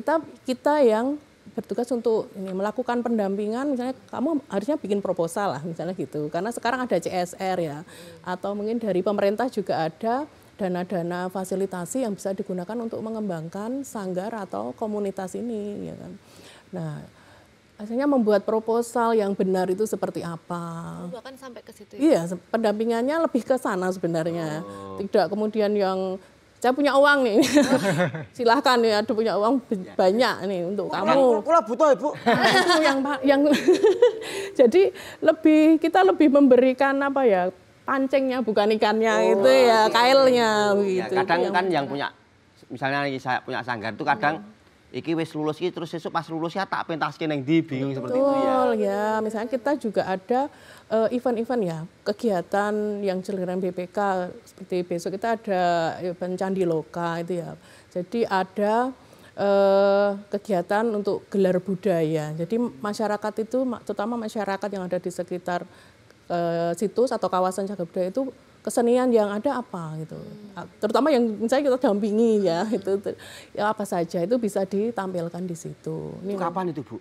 kita yang bertugas untuk ini melakukan pendampingan, misalnya kamu harusnya bikin proposal lah misalnya gitu, karena sekarang ada CSR ya, atau mungkin dari pemerintah juga ada dana-dana fasilitasi yang bisa digunakan untuk mengembangkan sanggar atau komunitas ini ya kan. Nah, akhirnya membuat proposal yang benar itu seperti apa. Bahkan sampai ke situ ya? Iya, pendampingannya lebih ke sana sebenarnya. Tidak kemudian yang saya punya uang nih, silahkan ya, ada punya uang banyak nih untuk kamu. Kalau butuh Ibu. Itu yang jadi kita lebih memberikan apa ya, pancingnya bukan ikannya itu ya, kailnya begitu. Ya, kadang kan yang punya, misalnya saya punya sanggar itu kadang iki wis lulus iki terus besok pas lulus ya tak pentaske nang ndi, bingung seperti itu ya. Betul ya, misalnya kita juga ada event-event ya, kegiatan yang diselenggarakan BPK, seperti besok kita ada event Candi Loka itu ya. Jadi ada kegiatan untuk gelar budaya. Jadi masyarakat itu, terutama masyarakat yang ada di sekitar situs atau kawasan cagar budaya itu, kesenian yang ada apa gitu. Terutama yang misalnya kita dampingi ya, itu ya apa saja itu bisa ditampilkan di situ. Itu kapan itu, Bu?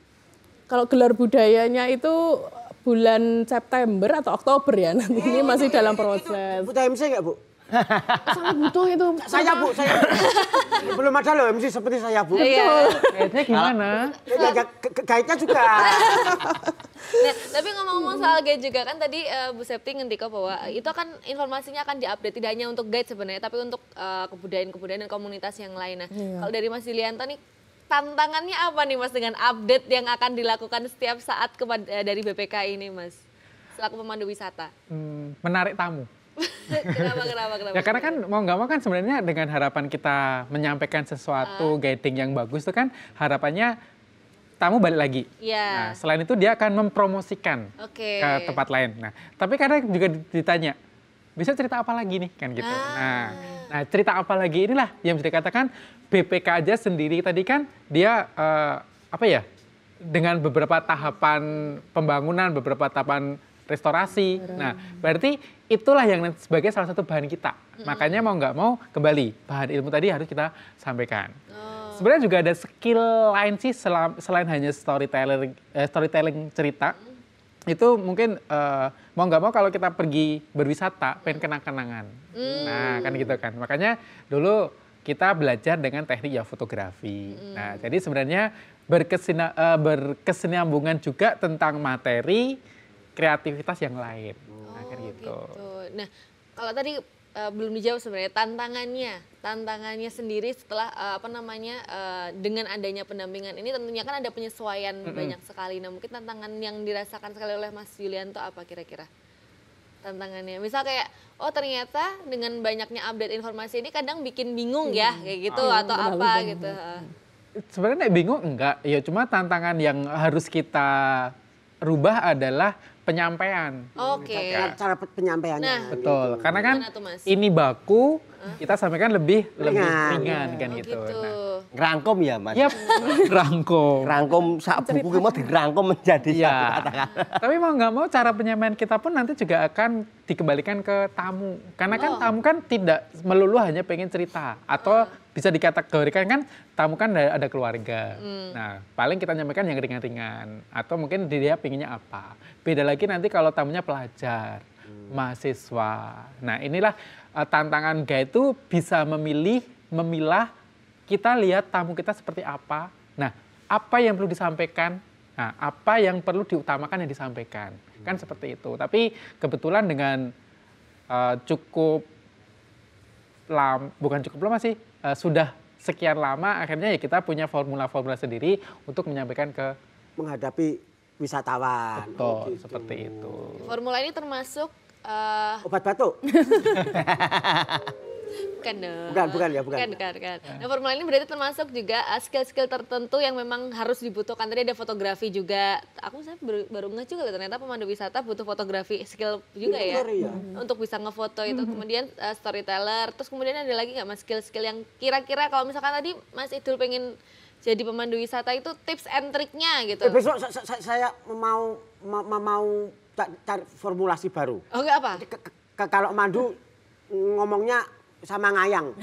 Kalau gelar budayanya itu bulan September atau Oktober ya, nanti ini masih dalam proses. Butuh MC nggak, Bu? Sangat butuh itu. Saya, Bu, saya. Belum ada loh MC seperti saya, Bu. Kayaknya gimana? Gaitnya juga. Nah, tapi ngomong-ngomong soal guide juga kan tadi Bu Septi ngendiko bahwa itu kan informasinya akan diupdate tidak hanya untuk guide sebenarnya, tapi untuk kebudayaan-kebudayaan dan komunitas yang lain. Nah, kalau dari Mas Yulianto nih, tantangannya apa nih Mas dengan update yang akan dilakukan setiap saat dari BPK ini, Mas, selaku pemandu wisata? Menarik tamu. Kenapa? Ya karena kan mau nggak mau kan sebenarnya dengan harapan kita menyampaikan sesuatu guiding yang bagus itu kan harapannya tamu balik lagi. Nah, selain itu dia akan mempromosikan ke tempat lain. Nah, tapi kadang juga ditanya, bisa cerita apa lagi nih kan gitu. Nah, cerita apa lagi inilah yang bisa dikatakan BPK aja sendiri tadi kan dia apa ya, dengan beberapa tahapan pembangunan, beberapa tahapan restorasi. Nah, berarti itulah yang sebagai salah satu bahan kita. Makanya mau nggak mau kembali bahan ilmu tadi harus kita sampaikan. Sebenarnya juga ada skill lain sih selain hanya storytelling cerita. Itu mungkin mau nggak mau kalau kita pergi berwisata pengen kenang-kenangan. Nah, kan gitu kan. Makanya dulu kita belajar dengan teknik ya fotografi. Nah, jadi sebenarnya berkesinambungan juga tentang materi, kreativitas yang lain. Nah, kan gitu. Nah, kalau tadi belum dijawab sebenarnya tantangannya sendiri setelah dengan adanya pendampingan ini tentunya kan ada penyesuaian banyak sekali. Nah, mungkin tantangan yang dirasakan sekali oleh Mas Yulianto apa kira-kira tantangannya? Misal kayak ternyata dengan banyaknya update informasi ini kadang bikin bingung ya kayak gitu atau apa gitu. Sebenarnya bingung enggak, ya cuma tantangan yang harus kita rubah adalah penyampaian. Oke. Cara penyampaiannya. Nah, betul, karena kan tuh, Mas? ini baku, kita sampaikan lebih Ringan. ringan kan Oh, gitu. gitu. Nah, Ngerangkum ya Mas? yap, rangkum. Rangkum sak buku ki mau dirangkum menjadi Iya. satu kata-kata. Tapi mau nggak mau cara penyampaian kita pun nanti juga akan dikembalikan ke tamu. Karena kan tamu kan tidak melulu hanya pengen cerita. Atau bisa dikategorikan kan tamu kan ada keluarga. Nah paling kita nyampaikan yang ringan-ringan. Atau mungkin dia pengennya apa. Beda lagi nanti kalau tamunya pelajar, mahasiswa. Nah inilah tantangan guide itu bisa memilah kita lihat tamu kita seperti apa. Nah, apa yang perlu disampaikan? Nah, apa yang perlu diutamakan yang disampaikan? Kan seperti itu. Tapi kebetulan dengan cukup lama, bukan cukup lama sih, sudah sekian lama akhirnya ya kita punya formula-formula sendiri untuk menyampaikan ke Menghadapi wisatawan. betul seperti itu. Formula ini termasuk Obat batuk? bukan dong. Bukan ya, bukan. Bukan. Nah, formula ini berarti termasuk juga skill-skill tertentu yang memang harus dibutuhkan. Tadi ada fotografi juga. Saya baru ngeh juga loh, ternyata pemandu wisata butuh fotografi skill juga ya. Iya. Untuk bisa ngefoto itu. Kemudian storyteller. Terus kemudian ada lagi nggak Mas skill-skill yang kira-kira kalau misalkan tadi Mas Idul pengen jadi pemandu wisata itu tips and triknya gitu. Besok saya mau cari formulasi baru. Oh enggak apa? Kalau mandu ngomongnya sama ngayang.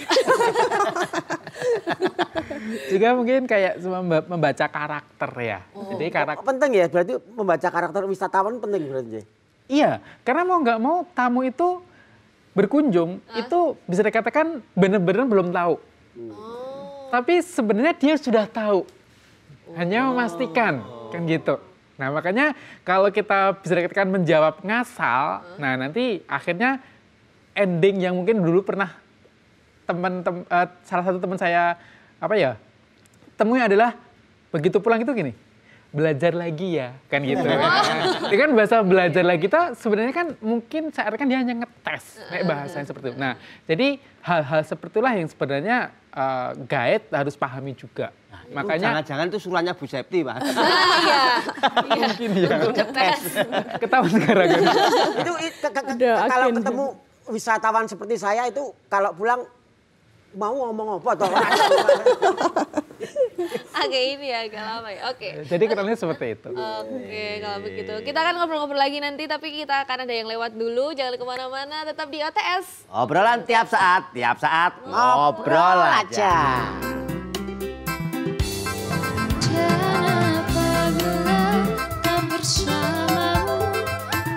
Juga mungkin kayak membaca karakter ya. Jadi karakter. Penting ya, berarti membaca karakter wisatawan penting berarti. Iya, karena mau nggak mau tamu itu berkunjung itu bisa dikatakan benar-benar belum tahu. Tapi sebenarnya dia sudah tahu. Hanya memastikan kan gitu. Nah makanya kalau kita bisa dikatakan menjawab ngasal, nah nanti akhirnya ending yang mungkin dulu pernah salah satu teman saya temui adalah begitu pulang itu gini, belajar lagi ya kan gitu. Dengan bahasa belajar lagi kita sebenarnya kan mungkin saat kan dia hanya ngetes kayak bahasanya seperti itu. Nah jadi hal-hal seperti itulah yang sebenarnya guide harus pahami juga. Nah, makanya jangan-jangan itu surannya Bu Septi Mas. Iya. mungkin ya Ngetes. ketahuan sekarang kan. Itu Ada kalau agen. ketemu wisatawan seperti saya itu kalau pulang mau ngomong apa toh? Agak ini ya, agak lama ya. Oke. Jadi kurangnya seperti itu. Oke, kalau begitu. Kita akan ngobrol-ngobrol lagi nanti, tapi kita akan ada yang lewat dulu. Jangan kemana-mana, tetap di OTS. Obrolan tiap saat ngobrol aja. Dan apabila tak bersamamu,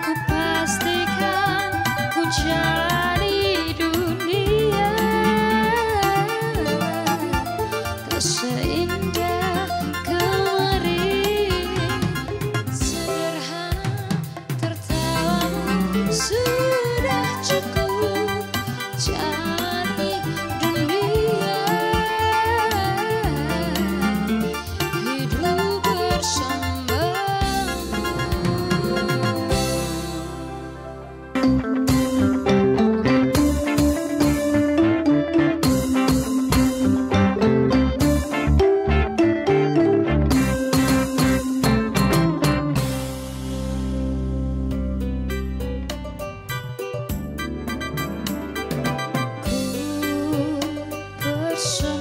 ku pastikan ku jalani dunia. Tak seindah kemarin, sederhana tertawamu sudah cukup jalani dunia. Hidup bersamamu.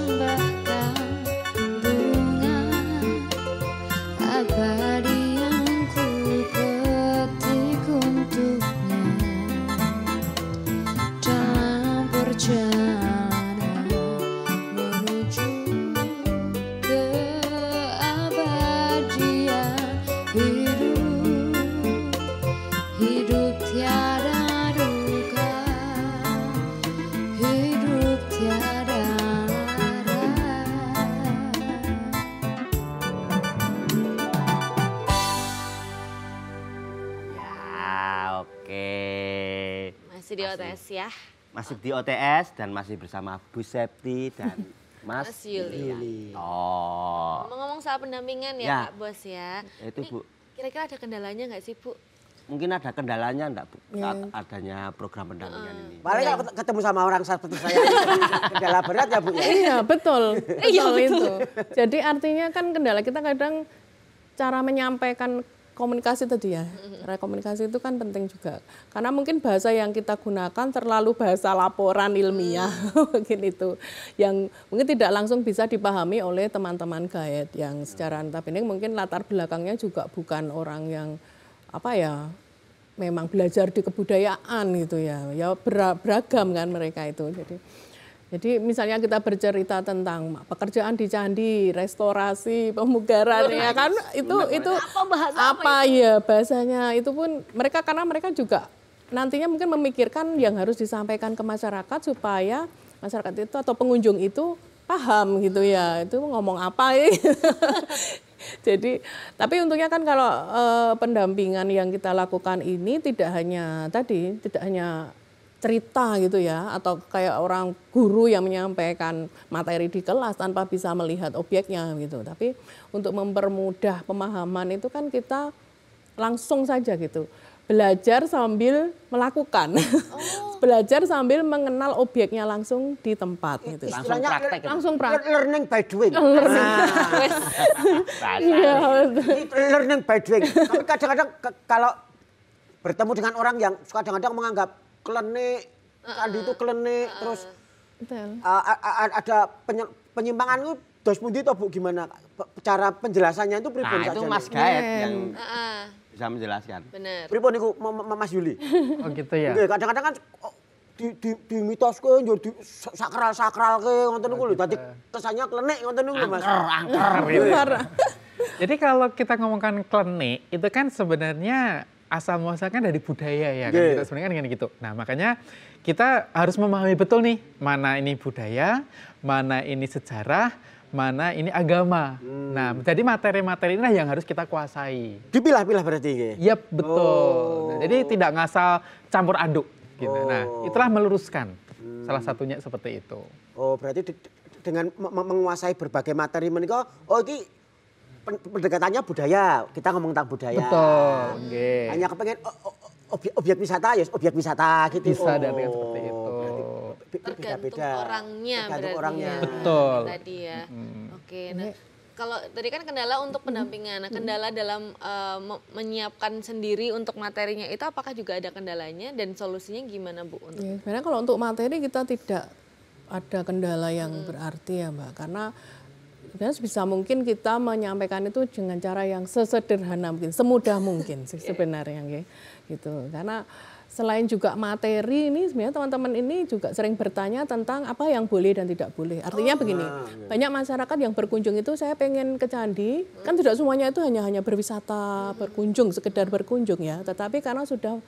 Persembahkan bunga abadi yang ku petik untuknya dalam perjalanan menuju keabadian hidup tiada duka, hidup tiada lara. Ya, oke. Masih di OTS ya. Masih di OTS dan masih bersama Bu Septi dan Mas Mas Yuli. Oh, Ngomong-ngomong soal pendampingan ya, Ya. Kak Bos ya. itu Ini Bu. Kira-kira ada kendalanya nggak sih, Bu? Mungkin ada kendalanya enggak Bu? Adanya program pendampingan ini. Paling kalau ketemu sama orang seperti saya kendala berat ya Bu ya. Iya betul, betul itu. Jadi artinya kan kendala kita kadang cara menyampaikan rekomunikasi tadi ya. Rekomunikasi itu kan penting juga. Karena mungkin bahasa yang kita gunakan terlalu bahasa laporan ilmiah. Mungkin itu yang mungkin tidak langsung bisa dipahami oleh teman-teman guide yang secara notabene mungkin latar belakangnya juga bukan orang yang apa ya, memang belajar di kebudayaan gitu ya. Ya beragam kan mereka itu. Jadi misalnya kita bercerita tentang pekerjaan di candi, restorasi, pemugaran ya kan itu apa ya bahasanya itu pun mereka karena mereka juga nantinya mungkin memikirkan yang harus disampaikan ke masyarakat supaya masyarakat itu atau pengunjung itu paham gitu ya. Itu ngomong apa ya. Jadi tapi untungnya kan kalau pendampingan yang kita lakukan ini tidak hanya cerita gitu ya, atau kayak orang guru yang menyampaikan materi di kelas tanpa bisa melihat objeknya gitu. Tapi untuk mempermudah pemahaman itu kan kita langsung saja gitu. Belajar sambil melakukan. Belajar sambil mengenal objeknya langsung di tempat gitu. Langsung praktek. Learning by doing. Learning by doing. Tapi kadang-kadang kalau bertemu dengan orang yang kadang-kadang menganggap klenik, candi itu klenik, terus ada penyimpangan itu dos pundi to Bu, gimana cara penjelasannya itu pripun saja? Itu Mas Gaet yang bisa menjelaskan. Bener. Pripun niku Mas Yuli? Oh gitu ya. Kadang-kadang kan di mitos ke di sakral ke ngoten niku lho. Dadi kesannya klenik ngoten niku lho Mas. Angker. Jadi kalau kita ngomongkan klenik itu kan sebenarnya asal muasalnya dari budaya ya kan, kita sebenarnya kan gitu. Nah makanya kita harus memahami betul nih mana ini budaya, mana ini sejarah, mana ini agama. Nah jadi materi-materi inilah yang harus kita kuasai. Dipilah-pilah berarti. Iya betul. Nah, jadi tidak ngasal campur aduk. Gitu. Nah itulah meluruskan. Salah satunya seperti itu. Oh berarti dengan menguasai berbagai materi menika, oh ini pendekatannya budaya, kita ngomong tentang budaya. Betul. Hanya kepengen objek wisata ya objek wisata gitu. Bisa dari seperti itu. Tergantung orangnya Tergantung berarti orangnya. ya. Betul. Tadi ya. Oke, nah kalau tadi kan kendala untuk pendampingan, nah kendala dalam menyiapkan sendiri untuk materinya itu apakah juga ada kendalanya dan solusinya gimana Bu? Ya, sebenarnya kalau untuk materi kita tidak ada kendala yang berarti ya Mbak, karena sebenarnya sebisa mungkin kita menyampaikan itu dengan cara yang sesederhana mungkin, semudah mungkin sih sebenarnya gitu. Karena selain juga materi ini sebenarnya teman-teman ini juga sering bertanya tentang apa yang boleh dan tidak boleh. Artinya begini, banyak masyarakat yang berkunjung itu saya pengen ke candi, kan tidak semuanya itu hanya berwisata, berkunjung, sekedar berkunjung ya. Tetapi karena sudah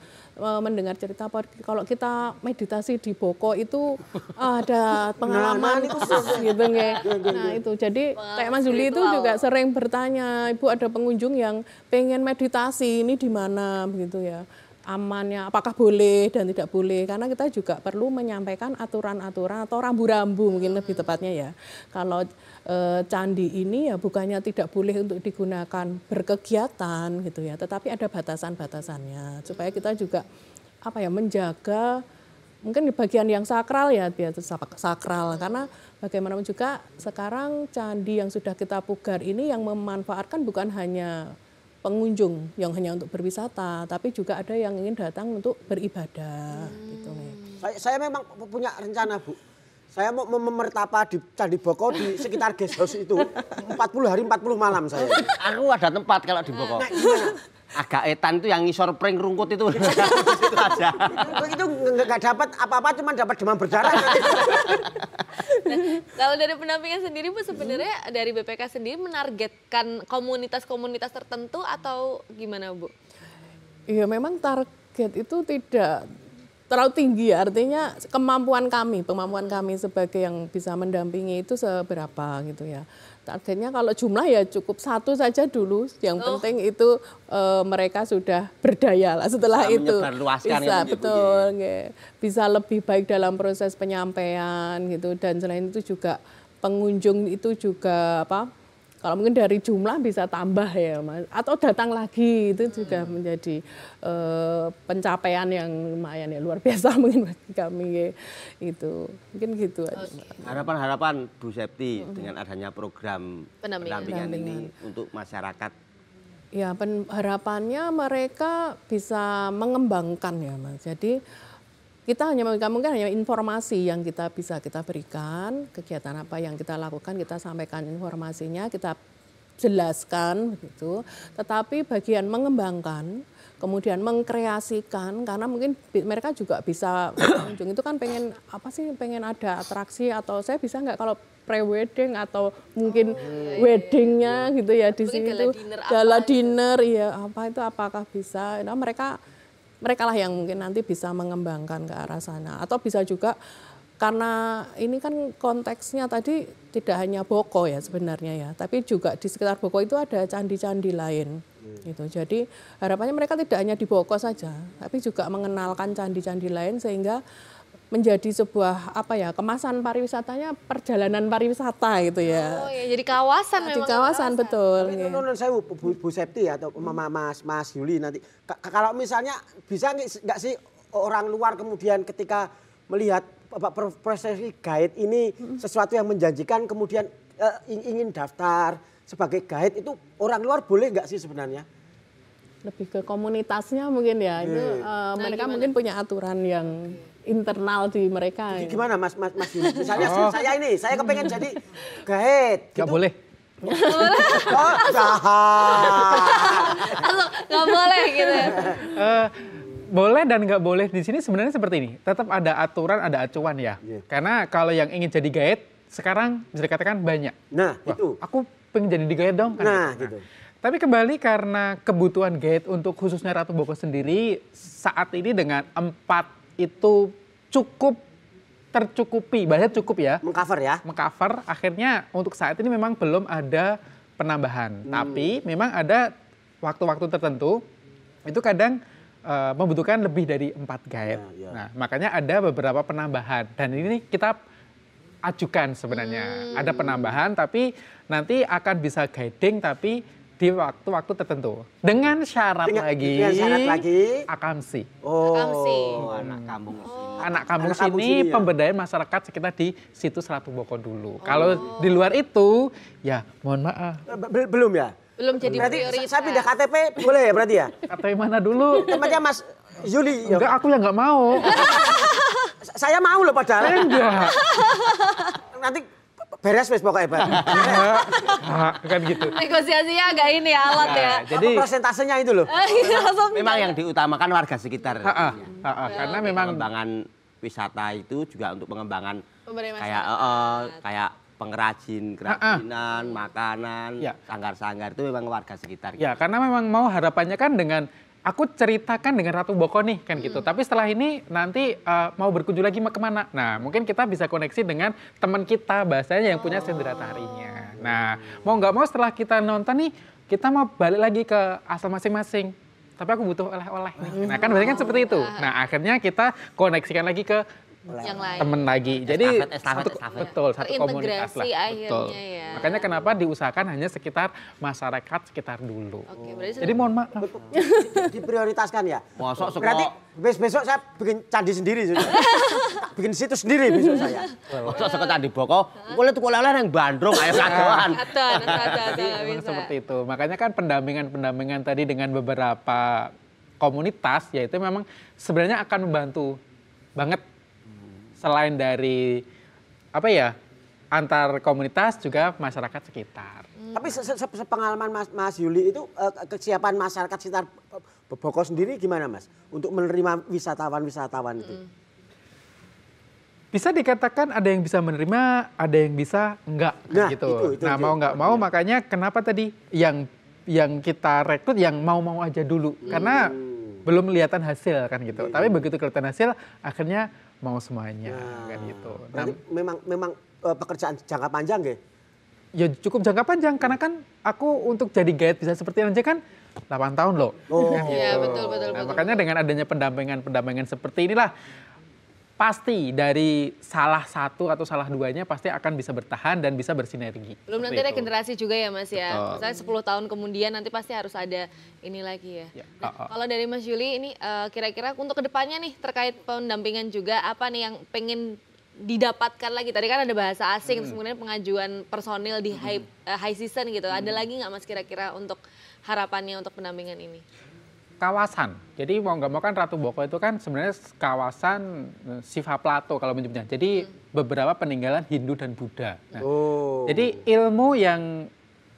mendengar cerita kalau kita meditasi di Boko itu ada pengalaman khusus gitu nggih. Nah itu jadi kayak Mas Juli itu juga sering bertanya, Ibu ada pengunjung yang pengen meditasi ini di mana begitu ya. Amannya, apakah boleh dan tidak boleh, karena kita juga perlu menyampaikan aturan-aturan atau rambu-rambu mungkin lebih tepatnya ya. Kalau candi ini ya bukannya tidak boleh untuk digunakan berkegiatan gitu ya, tetapi ada batasan-batasannya supaya kita juga apa ya menjaga mungkin di bagian yang sakral ya biar sakral, karena bagaimanapun juga sekarang candi yang sudah kita pugar ini yang memanfaatkan bukan hanya pengunjung yang hanya untuk berwisata, tapi juga ada yang ingin datang untuk beribadah. Gitu. Saya memang punya rencana Bu. Saya mau memertapa di Candi Boko di sekitar guest house itu 40 hari 40 malam saya. Aku ada tempat kalau di Boko. Nah, gimana? Agak etan itu yang ngisor pring rungkut itu. Itu aja. Itu nggak dapat apa-apa, cuma dapat demam berdarah. Nah, kalau dari pendampingan sendiri Bu, sebenarnya dari BPK sendiri menargetkan komunitas-komunitas tertentu atau gimana Bu? Iya memang target itu tidak terlalu tinggi, artinya kemampuan kami sebagai yang bisa mendampingi itu seberapa gitu ya. Targetnya kalau jumlah ya cukup 1 saja dulu, yang penting itu mereka sudah berdaya lah setelah bisa itu. Bisa, betul. Bisa lebih baik dalam proses penyampaian gitu, dan selain itu juga pengunjung itu juga kalau mungkin dari jumlah bisa tambah ya Mas, atau datang lagi itu juga menjadi pencapaian yang lumayan ya luar biasa mungkin bagi kami itu mungkin gitu aja. Harapan Bu Septi dengan adanya program pendampingan ini untuk masyarakat Ya, harapannya mereka bisa mengembangkan ya, Mas. Jadi kita mungkin hanya informasi yang kita bisa kita berikan, kegiatan apa yang kita lakukan, kita sampaikan informasinya, kita jelaskan begitu. Tetapi bagian mengembangkan, kemudian mengkreasikan, karena mungkin mereka juga bisa pengunjung itu kan pengen apa sih, pengen ada atraksi atau saya bisa nggak kalau pre-wedding atau mungkin weddingnya gitu ya di sini tuh gala dinner ya apa itu apakah bisa? Nah, mereka lah yang mungkin nanti bisa mengembangkan ke arah sana atau bisa juga karena ini kan konteksnya tadi tidak hanya Boko ya sebenarnya ya, tapi juga di sekitar Boko itu ada candi-candi lain. Gitu. Jadi harapannya mereka tidak hanya di Boko saja, tapi juga mengenalkan candi-candi lain sehingga menjadi sebuah apa ya kemasan pariwisatanya perjalanan pariwisata gitu ya. Oh ya, jadi kawasan Di memang. kawasan betul. Tapi menurut saya Bu Septi atau Mas Yuli nanti kalau misalnya bisa nggak sih orang luar kemudian ketika melihat prosesi guide ini sesuatu yang menjanjikan kemudian ingin daftar sebagai guide itu orang luar boleh nggak sih sebenarnya? Lebih ke komunitasnya mungkin ya. Itu mereka mungkin punya aturan yang internal di mereka. Gimana Mas Yuli? Misalnya saya kepengen jadi guide. Nggak boleh. Oh, jahat. Langsung nggak boleh gitu. Boleh dan nggak boleh di sini sebenarnya seperti ini. Tetap ada aturan, ada acuan ya. Karena kalau yang ingin jadi guide sekarang bisa dikatakan banyak. Nah, Wah, itu. aku pengen jadi guide dong. Kan Nah, gitu. Tapi kembali karena kebutuhan guide untuk khususnya Ratu Boko sendiri saat ini dengan 4 itu cukup tercukupi, bahasanya cukup ya. Mengcover ya. Mengcover, akhirnya untuk saat ini memang belum ada penambahan. Tapi memang ada waktu-waktu tertentu itu kadang membutuhkan lebih dari 4 guide. Nah, makanya ada beberapa penambahan dan ini kita ajukan sebenarnya. Ada penambahan tapi nanti akan bisa guiding tapi di waktu-waktu tertentu. Dengan syarat lagi. Akamsi. Akamsi. Anak kampung sini. Anak kampung Anak kampung sini sini ya. pemberdayaan masyarakat sekitar di situs Ratu Boko dulu. Kalau di luar itu ya mohon maaf. Belum ya? Belum jadi Berarti prioritas. saya pindah KTP boleh ya berarti ya? KTP mana dulu? Tempatnya Mas Yuli. ya? Enggak, aku yang nggak mau. Saya mau loh padahal. Enggak. Nanti beres wes pokoknya Pak. Kan gitu. Negosiasinya agak ini ya, alat ya. Jadi Prosentasenya itu loh. Langsung Memang yang diutamakan warga sekitar. karena memang Pengembangan wisata itu juga untuk pengembangan Pemberdayaan kayak kayak pengrajin, kerajinan, makanan, Ya. sanggar-sanggar itu memang warga sekitar. ya karena memang mau harapannya kan dengan aku ceritakan dengan Ratu Boko nih kan gitu. Tapi setelah ini nanti mau berkunjung lagi kemana? Nah mungkin kita bisa koneksi dengan teman kita bahasanya yang punya sendera tarinya. Nah mau nggak mau setelah kita nonton nih kita mau balik lagi ke asal masing-masing. Tapi aku butuh oleh-oleh nih. Nah kan biasanya kan seperti itu. Nah akhirnya kita koneksikan lagi ke yang lain. temen lagi. Jadi Estafet. betul satu komunitas lah. Terintegrasi akhirnya Betul. ya. Makanya kenapa diusahakan hanya sekitar masyarakat sekitar dulu. Oke, berarti Jadi mohon maaf. Diprioritaskan ya. Mosok seko- Berarti besok saya bikin candi sendiri. Bikin situs sendiri besok saya. Masuk ke Candi Boko, kulit oleh-oleh yang Bandung, ayo kadoan. ada bisa. Seperti itu. Makanya kan pendampingan tadi dengan beberapa komunitas yaitu memang sebenarnya akan membantu banget selain dari apa ya antar komunitas juga masyarakat sekitar. Tapi sepengalaman Mas Yuli itu kesiapan masyarakat sekitar Boko sendiri gimana Mas? Untuk menerima wisatawan-wisatawan itu. Bisa dikatakan ada yang bisa menerima, ada yang bisa enggak Nah, gitu. itu Nah, mau nggak mau makanya kenapa tadi yang kita rekrut yang mau aja dulu. Karena belum kelihatan hasil kan gitu. Tapi begitu kelihatan hasil akhirnya mau semuanya kan gitu. Nah, Berarti memang pekerjaan jangka panjang nggih? ya cukup jangka panjang karena kan aku untuk jadi guide bisa seperti aja kan 8 tahun loh. Oh. Kan Iya, gitu. betul. Nah, makanya dengan adanya pendampingan seperti inilah pasti dari salah satu atau salah duanya pasti akan bisa bertahan dan bisa bersinergi. Belum nanti Seperti itu. regenerasi juga ya Mas ya. Betul. Misalnya 10 tahun kemudian nanti pasti harus ada ini lagi ya. Ya, Nah, kalau dari Mas Yuli ini kira-kira untuk kedepannya nih terkait pendampingan juga apa nih yang pengen didapatkan lagi? Tadi kan ada bahasa asing, kemudian pengajuan personil di high season gitu. Ada lagi nggak Mas kira-kira untuk harapannya untuk pendampingan ini? Kawasan. Jadi mau nggak mau kan Ratu Boko itu kan sebenarnya kawasan Siva Plato kalau menyebutnya. Jadi beberapa peninggalan Hindu dan Buddha. Nah, jadi ilmu yang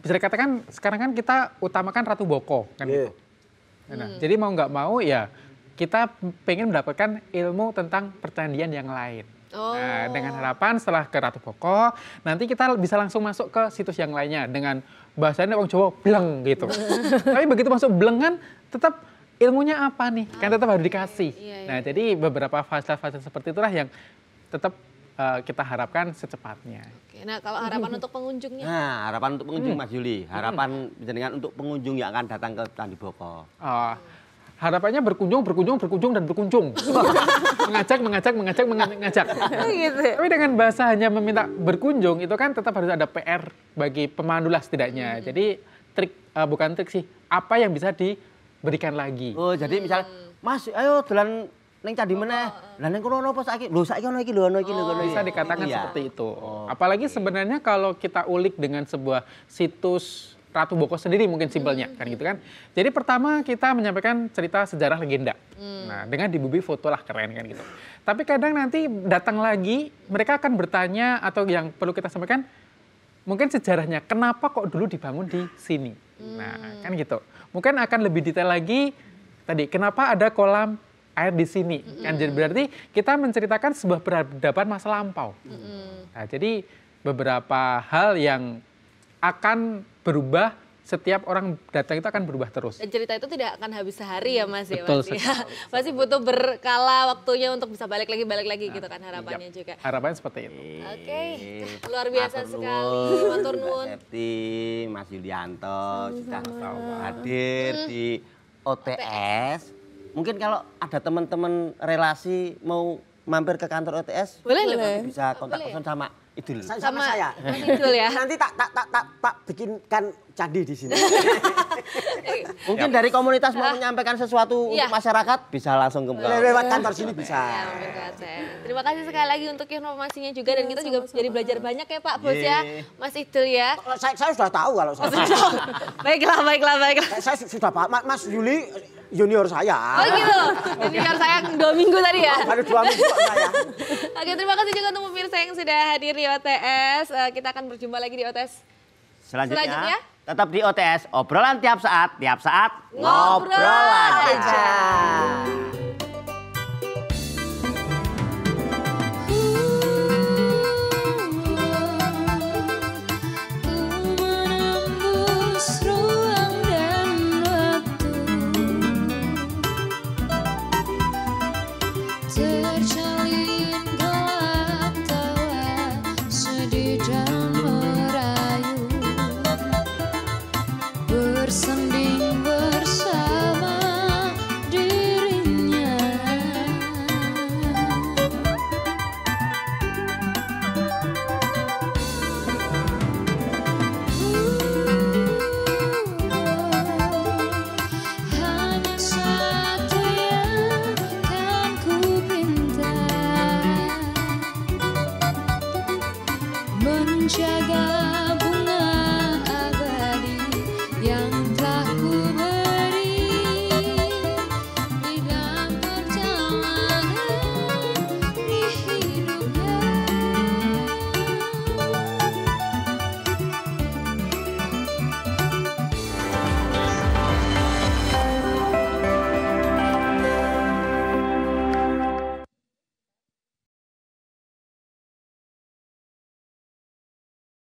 bisa dikatakan sekarang kan kita utamakan Ratu Boko kan gitu. Nah, jadi mau nggak mau ya kita pengen mendapatkan ilmu tentang percandian yang lain. Nah, dengan harapan setelah ke Ratu Boko, nanti kita bisa langsung masuk ke situs yang lainnya dengan bahasanya orang Jawa bleng gitu. Tapi begitu masuk bleng kan tetap ilmunya apa nih? Kan tetap harus dikasih. Nah, jadi beberapa fase-fase seperti itulah yang tetap kita harapkan secepatnya. Oke, nah kalau harapan untuk pengunjungnya? Nah, harapan untuk pengunjung Mas Yuli, harapan jenengan untuk pengunjung yang akan datang ke Candi Boko. Harapannya berkunjung dan berkunjung. mengajak. Gitu. Tapi dengan bahasa hanya meminta berkunjung itu kan tetap harus ada PR bagi pemandu lah setidaknya. Jadi bukan trik sih, apa yang bisa diberikan lagi. Oh, jadi misalnya, Mas, ayo dolan ning candi meneh. Lah ning kono apa saiki? Lho saiki ono iki lho, ono iki lho. Bisa dikatakan Iya. seperti itu. Apalagi sebenarnya kalau kita ulik dengan sebuah situs Ratu Boko sendiri mungkin simpelnya kan gitu kan. Jadi pertama kita menyampaikan cerita sejarah legenda. Nah, dengan dibubuhi foto lah keren kan gitu. Tapi kadang nanti datang lagi mereka akan bertanya atau yang perlu kita sampaikan mungkin sejarahnya kenapa kok dulu dibangun di sini. Nah, kan gitu. Mungkin akan lebih detail lagi tadi kenapa ada kolam air di sini. Kan jadi berarti kita menceritakan sebuah peradaban masa lampau. Nah, jadi beberapa hal yang akan berubah setiap orang datang itu akan berubah terus. Dan cerita itu tidak akan habis sehari ya Mas ya? Betul Mas, ya. Masih butuh berkala waktunya untuk bisa balik lagi gitu kan harapannya juga. Harapannya seperti itu. Oke, luar biasa sekali. Matur nuwun. Mbak Septi, Mas Yulianto sudah hadir di OTS. Mungkin kalau ada teman-teman relasi mau mampir ke kantor OTS, Boleh loh. bisa kontak person sama Idul. Sama saya. Mas Idul ya. Nanti tak bikinkan candi di sini. Mungkin dari komunitas mau menyampaikan sesuatu Iya. untuk masyarakat bisa langsung ke Lewat kantor sini bisa. Ya, mampir ke OTS. Terima kasih sekali lagi untuk informasinya juga dan kita juga jadi belajar banyak ya Pak Bos ya, Mas Idul ya. Saya sudah tahu kalau saya. Baiklah. Saya sudah paham. Mas Yuli junior saya. Oh gitu. Junior saya 2 minggu tadi ya. Baru 2 minggu kok saya. Oke, terima kasih juga untuk pemirsa yang sudah hadir di OTS. Kita akan berjumpa lagi di OTS selanjutnya. Tetap di OTS, obrolan tiap saat Ngobrol aja. Menembus ruang dan waktu, terjalin gelap tawa, sedih dan merayu, bersanding bersama dirinya. Hanya satu yang kan ku pinta, menjaga